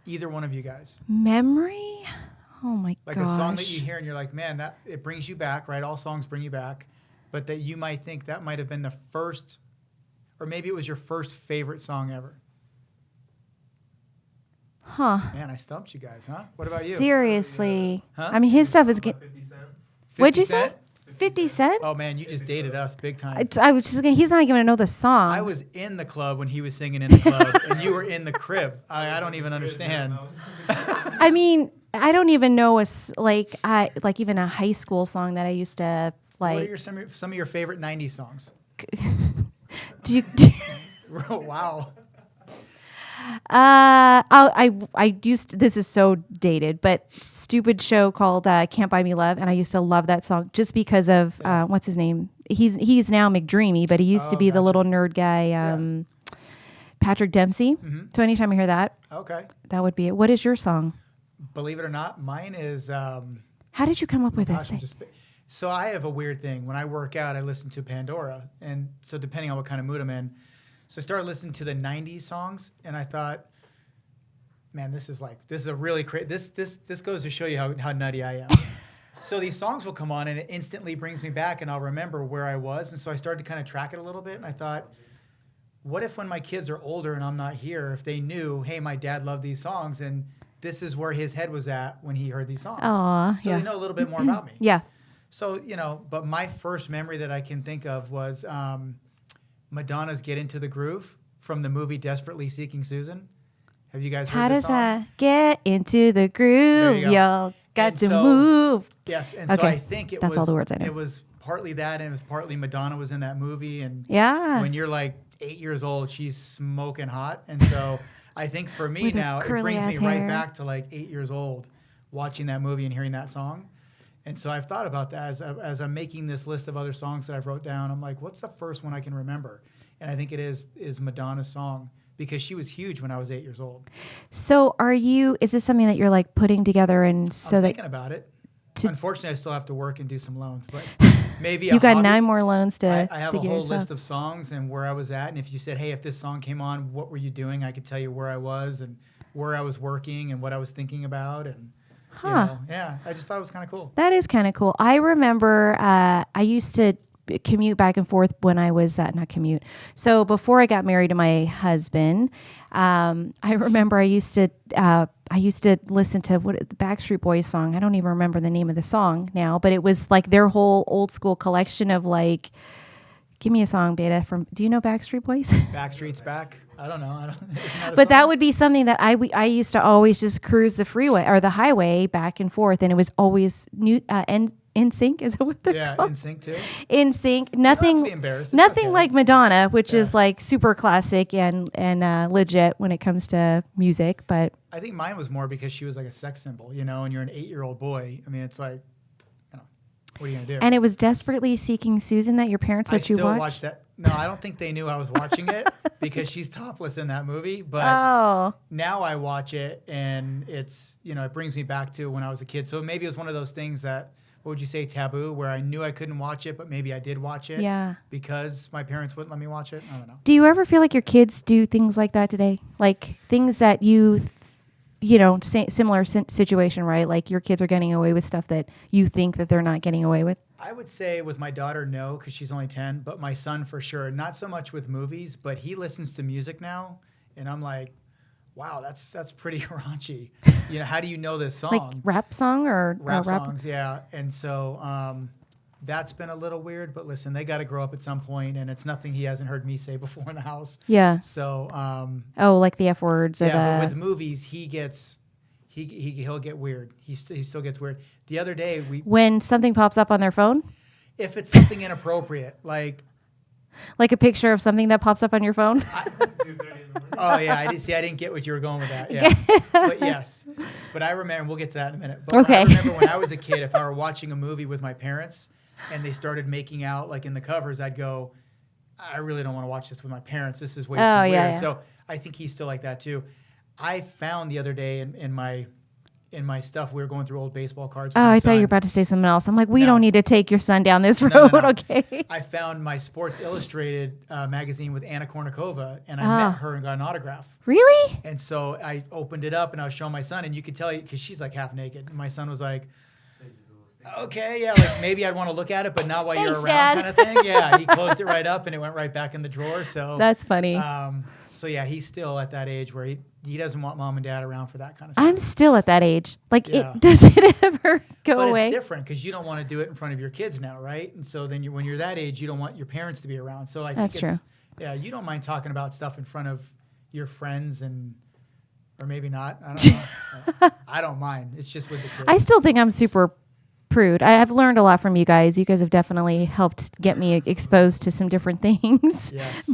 either one of you guys? Memory? Oh my Like gosh. a song that you hear and you're like, man, that it brings you back, right? All songs bring you back. But that you might think that might have been the first, or maybe it was your first favorite song ever. Huh. Man, I stumped you guys, huh? What about you? Seriously. Huh? I mean, his stuff is... 50 Cent. What'd you 50 say? Cent? 50 Cent? Oh man, you just dated us big time. I was just he's not even going to know the song. I was in the club when he was singing in the club, and you were in the crib. I don't even understand. I mean, I don't even know like even a high school song that I used to What are like. some of your favorite '90s songs? Do you, Wow. I used this is so dated, but stupid show called Can't Buy Me Love, and I used to love that song just because of what's his name? He's now McDreamy, but he used to be the gotcha. little nerd guy, Patrick Dempsey. So anytime I hear that, Okay. that would be it. What is your song? Believe it or not, mine is. How did you come up with this Gosh, thing? so I have a weird thing. When I work out, I listen to Pandora, and so depending on what kind of mood I'm in, so I started listening to the '90s songs, and I thought, man, this is a really crazy. This goes to show you how nutty I am. So these songs will come on, and it instantly brings me back, and I'll remember where I was, and so I started to kind of track it a little bit, and I thought, what if when my kids are older and I'm not here, if they knew, hey, my dad loved these songs, and this is where his head was at when he heard these songs. Aw, So yeah. they know a little bit more about me. Yeah. So, but my first memory that I can think of was Madonna's Get Into the Groove from the movie Desperately Seeking Susan. Have you guys heard How this does song? that get into the groove? you go. Y'all got And to so- move. Yes, and Okay, so I think that's all the words I know. It was partly that, and it was partly Madonna was in that movie, and Yeah. when you're like 8 years old, she's smoking hot, and so I think for me With her now, it curly brings me ass right hair. back to like 8 years old, watching that movie and hearing that song, and so I've thought about that as I'm making this list of other songs that I've wrote down. I'm like, what's the first one I can remember? And I think it is Madonna's song, because she was huge when I was 8 years old. So is this something that you're like putting together and so I'm that thinking about it. Unfortunately, I still have to work and do some loans, but maybe you got hobby. 9 more loans to I have to a get whole yourself. list of songs and where I was at. And if you said, hey, if this song came on, what were you doing? I could tell you where I was and where I was working and what I was thinking about. And, Huh. yeah, I just thought it was kind of cool. That is kind of cool. I remember I used to commute back and forth when I was not commute. So before I got married to my husband, I remember I used to listen to the Backstreet Boys song. I don't even remember the name of the song now, but it was like their whole old school collection of like, give me a song, Beta, do you know Backstreet Boys? Backstreet's Back. I don't know. But that would be something that I used to always just cruise the freeway or the highway back and forth, and it was always new in sync. Is that what they're called? In sync too. In sync. You don't have to Nothing. be embarrassed. It's Nothing okay. like Madonna, which Yeah. is like super classic and legit when it comes to music. But I think mine was more because she was like a sex symbol, and you're an 8-year-old boy. I mean, it's like, what are you gonna do? and it was Desperately Seeking Susan that your parents I let you still watch. watch that. No, I don't think they knew I was watching it because she's topless in that movie. But Oh, now I watch it and it's, it brings me back to when I was a kid. So maybe it was one of those things that, what would you say, taboo, where I knew I couldn't watch it, but maybe I did watch it yeah. because my parents wouldn't let me watch it. I don't know. Do you ever feel like your kids do things like that today? Like things that similar situation, right? Like your kids are getting away with stuff that you think that they're not getting away with? I would say with my daughter, no, because she's only 10, but my son for sure. Not so much with movies, but he listens to music now, and I'm like, wow, that's pretty raunchy. How do you know this song? Like rap song or Rap songs, yeah. And so that's been a little weird, but listen, they got to grow up at some point, and it's nothing he hasn't heard me say before in the house. Yeah. So Like the F words or yeah, but the. with movies, he'll get weird. He still gets weird. The other day When something pops up on their phone, if it's something inappropriate, like like a picture of something that pops up on your phone. 2:30 in the morning. oh yeah, I didn't get what you were going with that. Yeah, but yes, but I remember. We'll get to that in a minute. But Okay. I remember when I was a kid, if I were watching a movie with my parents and they started making out like in the covers, I'd go, I really don't want to watch this with my parents. This is way too Oh, weird. yeah. So I think he's still like that too. I found the other day in my stuff, we were going through old baseball cards. Oh, I thought you were about to say something else. I'm like, we No. don't need to take your son down this road, No, no. okay? I found my Sports Illustrated magazine with Anna Kournikova, and I met her and got an autograph. Really? And so I opened it up and I was showing my son, and you could tell because she's like half naked. And my son was like, okay, yeah, like maybe I'd want to look at it, but not while you're Thanks, around, Dad. kind of thing. Yeah, he closed it right up and it went right back in the drawer. So That's funny. so yeah, he's still at that age where he doesn't want mom and dad around for that kind of stuff. I'm still at that age. Like, Yeah. does it ever go But away? it's different because you don't want to do it in front of your kids now, right? And so then when you're that age, you don't want your parents to be around. So I That's think true. Yeah, you don't mind talking about stuff in front of your friends or maybe not. I don't know. I don't mind. It's just with the kids. I still think I'm super prude. I have learned a lot from you guys. You guys have definitely helped get me exposed to some different things. Yes.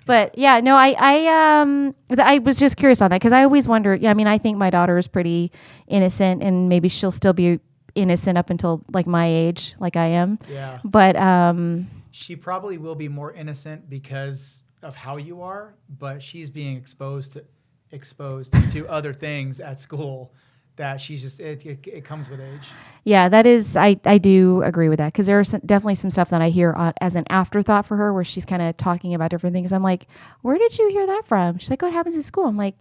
But yeah, no, I was just curious on that because I always wondered. Yeah, I mean, I think my daughter is pretty innocent, and maybe she'll still be innocent up until like my age, like I am. Yeah. But She probably will be more innocent because of how you are, but she's being exposed to other things at school that she's just it comes with age. yeah, that is, I do agree with that because there are definitely some stuff that I hear as an afterthought for her where she's kind of talking about different things. I'm like, where did you hear that from? She's like, oh, it happens at school. I'm like,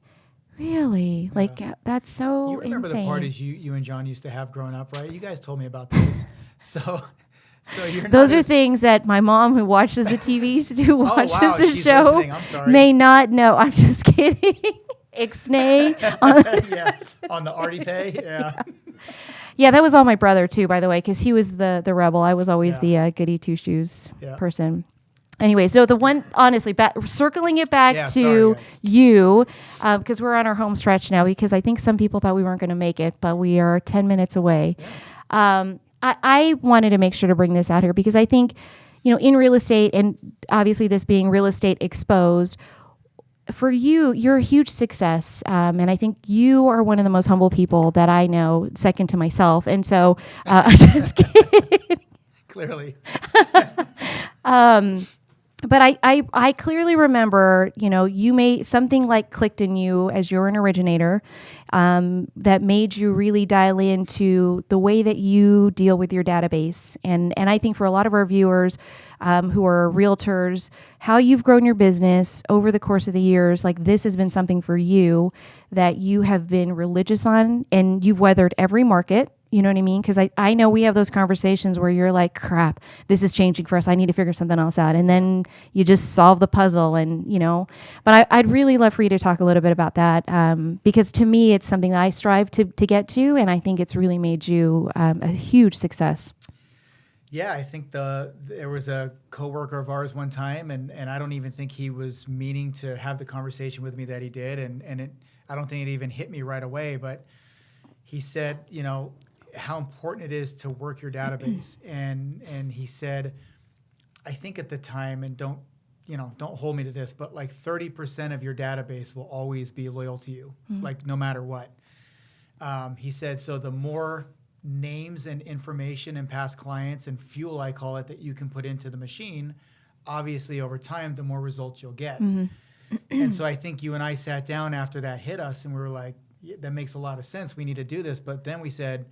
really? Like, that's so You remember insane. the parties you and John used to have growing up, right? You guys told me about those. So you're Those not are as- things that my mom, who watches the TV, who watches wow, the she's show, listening. I'm sorry. may not know. I'm just kidding. Ixnay. yeah, on the Artie Pay. Yeah. Yeah, that was all my brother too, by the way, because he was the rebel. I was always the goody two shoes Yeah. person. Anyway, so the one, honestly, circling it back Yeah, to sorry, guys. you, because we're on our home stretch now, because I think some people thought we weren't going to make it, but we are 10 minutes away. I wanted to make sure to bring this out here because I think, in real estate, and obviously this being Real Estate Exposed, for you, you're a huge success. And I think you are one of the most humble people that I know, second to myself. And so, just kidding. Clearly. But I clearly remember, something like clicked in you as you're an originator that made you really dial into the way that you deal with your database. And I think for a lot of our viewers who are realtors, how you've grown your business over the course of the years, like this has been something for you that you have been religious on, and you've weathered every market You know what I mean? Because I know we have those conversations where you're like, crap, this is changing for us. I need to figure something else out. And then you just solve the puzzle and, but I'd really love for you to talk a little bit about that because to me, it's something that I strive to get to. And I think it's really made you a huge success. Yeah, I think there was a coworker of ours one time, and I don't even think he was meaning to have the conversation with me that he did. I don't think it even hit me right away, but he said, how important it is to work your database. And he said, I think at the time, and don't hold me to this, but like 30% of your database will always be loyal to you, like no matter what. He said, so the more names and information and past clients and fuel, I call it, that you can put into the machine, obviously over time, the more results you'll get. And so I think you and I sat down after that hit us and we were like, yeah, that makes a lot of sense. We need to do this. But then we said,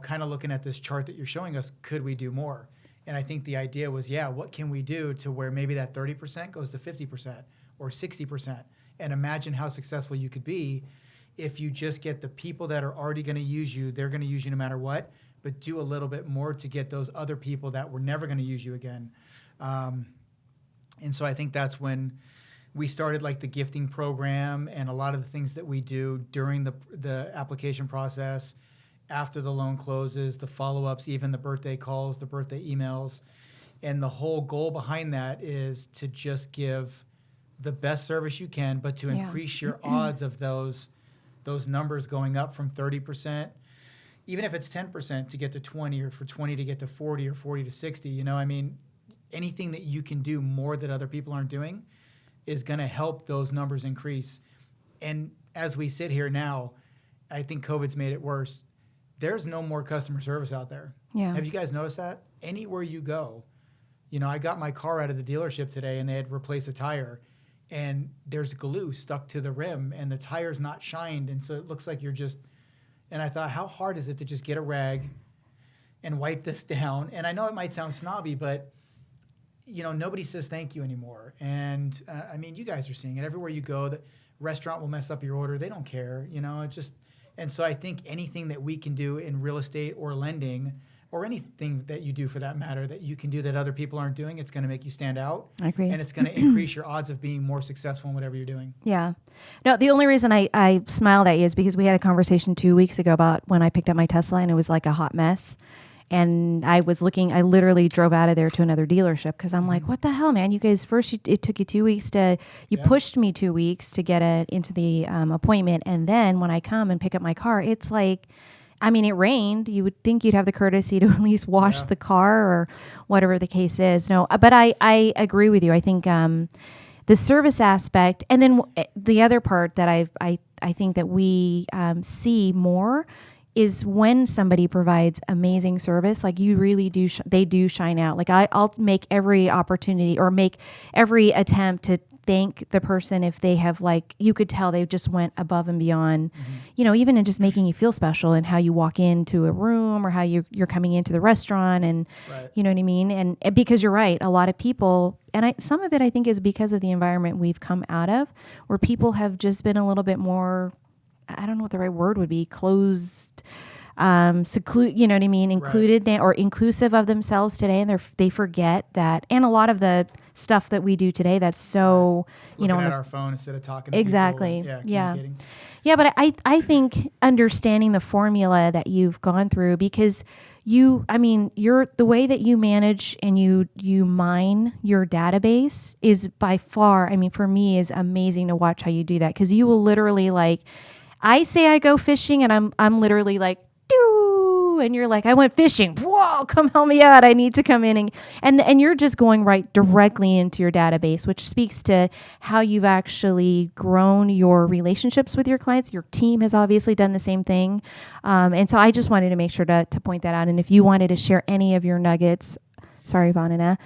kind of looking at this chart that you're showing us, could we do more? And I think the idea was, what can we do to where maybe that 30% goes to 50% or 60%? And imagine how successful you could be if you just get the people that are already going to use you, they're going to use you no matter what, but do a little bit more to get those other people that were never going to use you again. And so I think that's when we started like the gifting program and a lot of the things that we do during the application process, after the loan closes, the follow-ups, even the birthday calls, the birthday emails. And the whole goal behind that is to just give the best service you can, but to increase your odds of those numbers going up from 30%, even if it's 10% to get to 20 or for 20 to get to 40 or 40 to 60, anything that you can do more that other people aren't doing is going to help those numbers increase. And as we sit here now, I think COVID's made it worse. There's no more customer service out there. Yeah. Have you guys noticed that? Anywhere you go, I got my car out of the dealership today and they had replaced a tire and there's glue stuck to the rim and the tire's not shined. And so it looks like and I thought, how hard is it to just get a rag and wipe this down? And I know it might sound snobby, but nobody says thank you anymore. And you guys are seeing it everywhere you go. The restaurant will mess up your order. They don't care, And so I think anything that we can do in real estate or lending or anything that you do for that matter that you can do that other people aren't doing, it's going to make you stand out. I agree. And it's going to increase your odds of being more successful in whatever you're doing. Yeah. No, the only reason I smiled at you is because we had a conversation 2 weeks ago about when I picked up my Tesla and it was like a hot mess. And I literally drove out of there to another dealership because I'm like, what the hell, man? You guys, it took you 2 weeks pushed me 2 weeks to get it into the appointment. And then when I come and pick up my car, it's like, it rained. You would think you'd have the courtesy to at least wash the car or whatever the case is. No, but I agree with you. I think the service aspect, and then the other part that I think that we see more is when somebody provides amazing service, like you really do, they do shine out. Like I'll make every opportunity or make every attempt to thank the person if they have, like, you could tell they just went above and beyond, even in just making you feel special and how you walk into a room or how you're coming into the restaurant and you know what I mean? And because you're right, a lot of people, and some of it I think is because of the environment we've come out of where people have just been a little bit more, I don't know what the right word would be, closed, seclude, you know what I mean, included or inclusive of themselves today, and they forget that, and a lot of the stuff that we do today that's so looking at our phone instead of talking to exactly people and, but I think understanding the formula that you've gone through, because you're the way that you manage and you mine your database is by far, for me, is amazing to watch how you do that, because you will literally, like, I say I go fishing and I'm literally like, doo, and you're like, I went fishing. Whoa, come help me out. I need to come in. And you're just going right directly into your database, which speaks to how you've actually grown your relationships with your clients. Your team has obviously done the same thing. And so I just wanted to make sure to point that out. And if you wanted to share any of your nuggets, sorry, Vanina,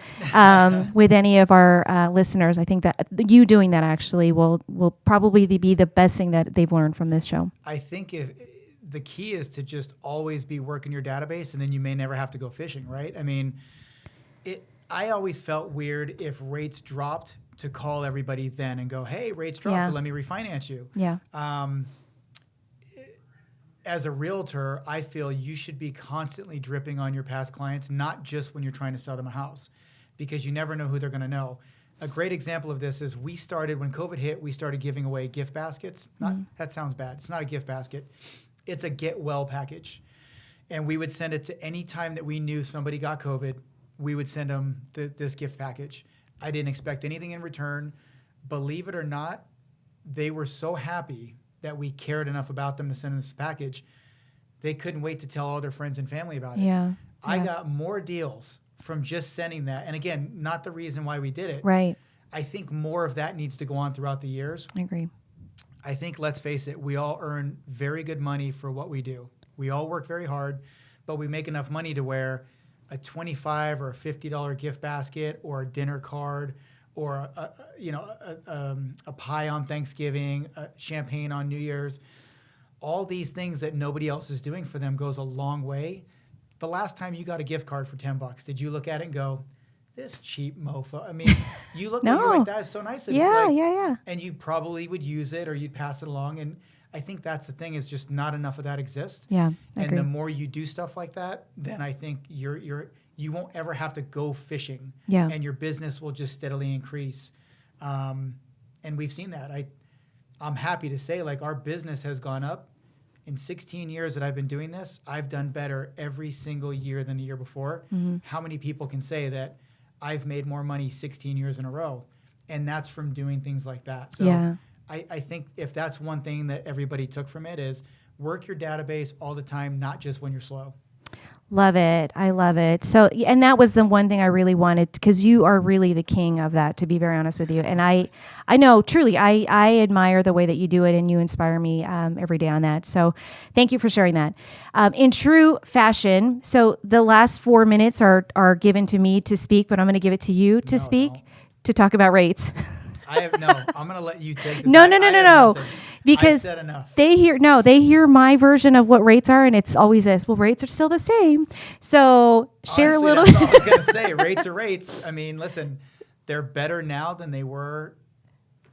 with any of our listeners, I think that you doing that actually will probably be the best thing that they've learned from this show. I think if the key is to just always be working your database, and then you may never have to go fishing, right? I always felt weird if rates dropped to call everybody then and go, hey, rates dropped, so let me refinance you. Yeah. as a realtor, I feel you should be constantly dripping on your past clients, not just when you're trying to sell them a house, because you never know who they're going to know. A great example of this is when COVID hit, we started giving away gift baskets. That sounds bad. It's not a gift basket. It's a get well package. And we would send it to any time that we knew somebody got COVID, we would send them this gift package. I didn't expect anything in return. Believe it or not, they were so happy that we cared enough about them to send them this package. They couldn't wait to tell all their friends and family about it. Yeah. I got more deals from just sending that. And again, not the reason why we did it. Right. I think more of that needs to go on throughout the years. I agree. I think, let's face it, we all earn very good money for what we do. We all work very hard, but we make enough money to where a $25 or a $50 gift basket or a dinner card or a pie on Thanksgiving, champagne on New Year's, all these things that nobody else is doing for them goes a long way. The last time you got a gift card for $10, did you look at it and go, this cheap mofo? I mean, you look at it, you're like, that is so nice of you. Yeah. And you probably would use it or you'd pass it along. And I think that's the thing, is just not enough of that exists. Yeah, I and agree. the more you do stuff like that, then I think you won't ever have to go fishing. Yeah. And your business will just steadily increase. And we've seen that. I'm happy to say, like, our business has gone up. In 16 years that I've been doing this, I've done better every single year than the year before. Mm-hmm. How many people can say that I've made more money 16 years in a row? And that's from doing things like that. So Yeah. I think if that's one thing that everybody took from it, is work your database all the time, not just when you're slow. Love it. I love it. So, and that was the one thing I really wanted, because you are really the king of that, to be very honest with you. And I know truly, I admire the way that you do it, and you inspire me every day on that. So thank you for sharing that. In true fashion, so the last 4 minutes are given to me to speak, but I'm going to give it to you to speak, to talk about rates. I'm going to let you take this. No. Because I said enough. they hear my version of what rates are, and it's always this. Well, rates are still the same. So share Honestly, a little. That's all I was going to say. Rates are rates. I mean, listen, they're better now than they were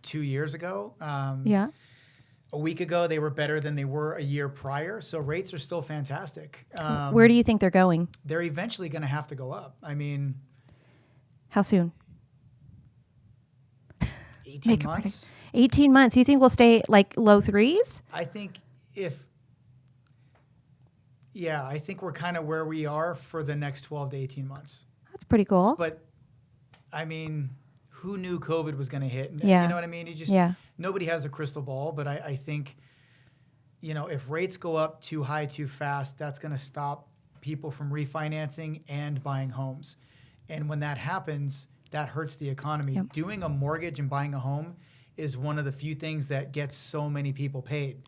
2 years ago. Yeah. A week ago, they were better than they were a year prior. So rates are still fantastic. Where do you think they're going? They're eventually going to have to go up. I mean, How soon? 18 months. 18 months. You think we'll stay like low threes? I think I think we're kind of where we are for the next 12 to 18 months. That's pretty cool. But I mean, who knew COVID was going to hit? Yeah. You know what I mean? Nobody has a crystal ball, but I think, if rates go up too high, too fast, that's going to stop people from refinancing and buying homes. And when that happens, that hurts the economy. Yep. Doing a mortgage and buying a home is one of the few things that gets so many people paid.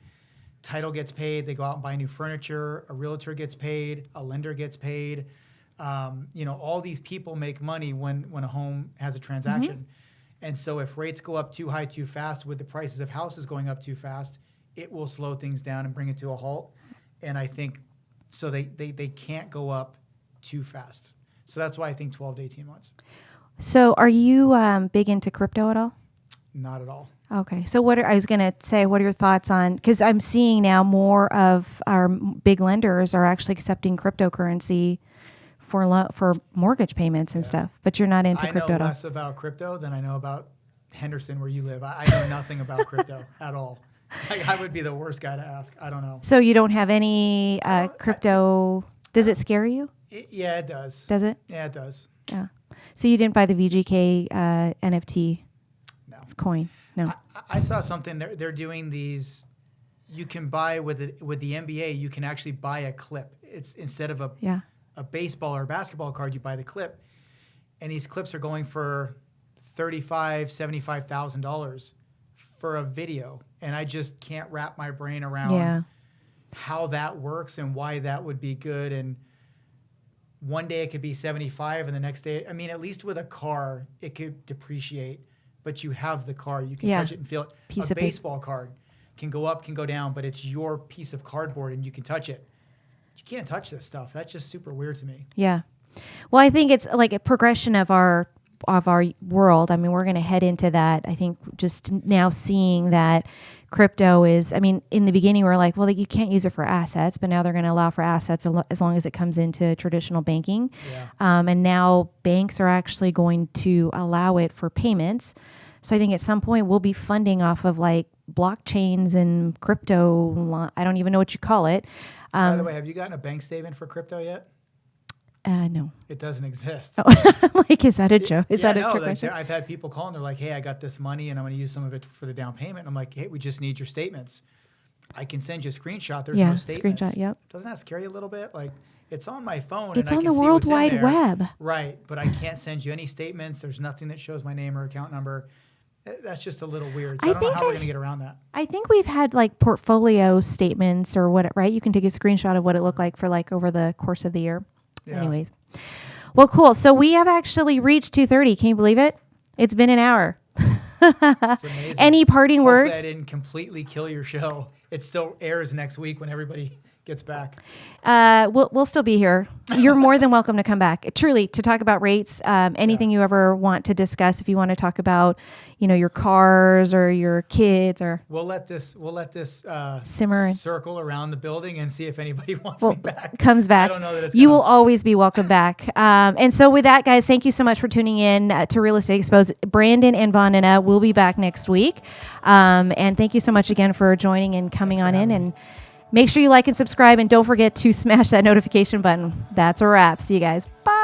Title gets paid, they go out and buy new furniture, a realtor gets paid, a lender gets paid. All these people make money when a home has a transaction. Mm-hmm. And so if rates go up too high, too fast, with the prices of houses going up too fast, it will slow things down and bring it to a halt. And I think so they can't go up too fast. So that's why I think 12 to 18 months. So are you big into crypto at all? Not at all. Okay. So what are your thoughts on, because I'm seeing now more of our big lenders are actually accepting cryptocurrency for mortgage payments and stuff, but you're not into crypto at all. I know less about crypto than I know about Henderson, where you live. I know nothing about crypto at all. I would be the worst guy to ask. I don't know. So you don't have any crypto. Does it scare you? Yeah, it does. Does it? Yeah, it does. Yeah. So you didn't buy the VGK NFT coin? No. I saw something. They're doing these. You can buy with the NBA. You can actually buy a clip. It's instead of a baseball or a basketball card, you buy the clip, and these clips are going for $35,000, $75,000 for a video, and I just can't wrap my brain around how that works and why that would be good. And one day it could be 75, and the next day, I mean, at least with a car, it could depreciate, but you have the car, you can touch it and feel it. A baseball card can go up, can go down, but it's your piece of cardboard and you can touch it. You can't touch this stuff. That's just super weird to me. Yeah. Well, I think it's like a progression of our world. I mean, we're going to head into that. I think just now seeing that crypto is, I mean, in the beginning we were like, well, you can't use it for assets, but now they're going to allow for assets as long as it comes into traditional banking. Yeah. And now banks are actually going to allow it for payments. So I think at some point we'll be funding off of like blockchains and crypto. I don't even know what you call it. By the way, have you gotten a bank statement for crypto yet? No. It doesn't exist. Like, is that a joke? Is that a trick like question? I've had people call and they're like, hey, I got this money and I'm going to use some of it for the down payment. And I'm like, hey, we just need your statements. I can send you a screenshot. There's no statements. Screenshot, yep. Doesn't that scare you a little bit? Like, it's on my phone. It's and on I can the see World what's in Wide there. Web. Right, but I can't send you any statements. There's nothing that shows my name or account number. That's just a little weird. So I don't know how we're going to get around that. I think we've had like portfolio statements or what, right? You can take a screenshot of what it looked like for like over the course of the year. Yeah. Anyways. Well, cool. So we have actually reached 2:30. Can you believe it? It's been an hour. It's amazing. Any parting Hopefully words? I didn't completely kill your show. It still airs next week when everybody gets back. We'll still be here. You're more than welcome to come back. Truly, to talk about rates. Anything you ever want to discuss. If you want to talk about, your cars or your kids, or We'll let this Simmer and- circle around the building and see if anybody wants me back. comes back. I don't know that it's You gonna- will always be welcome back. And so with that, guys, thank you so much for tuning in to Real Estate Exposed. Brandon and Vanina will be back next week. And thank you so much again for joining and coming on in. And make sure you like and subscribe. And don't forget to smash that notification button. That's a wrap. See you guys. Bye.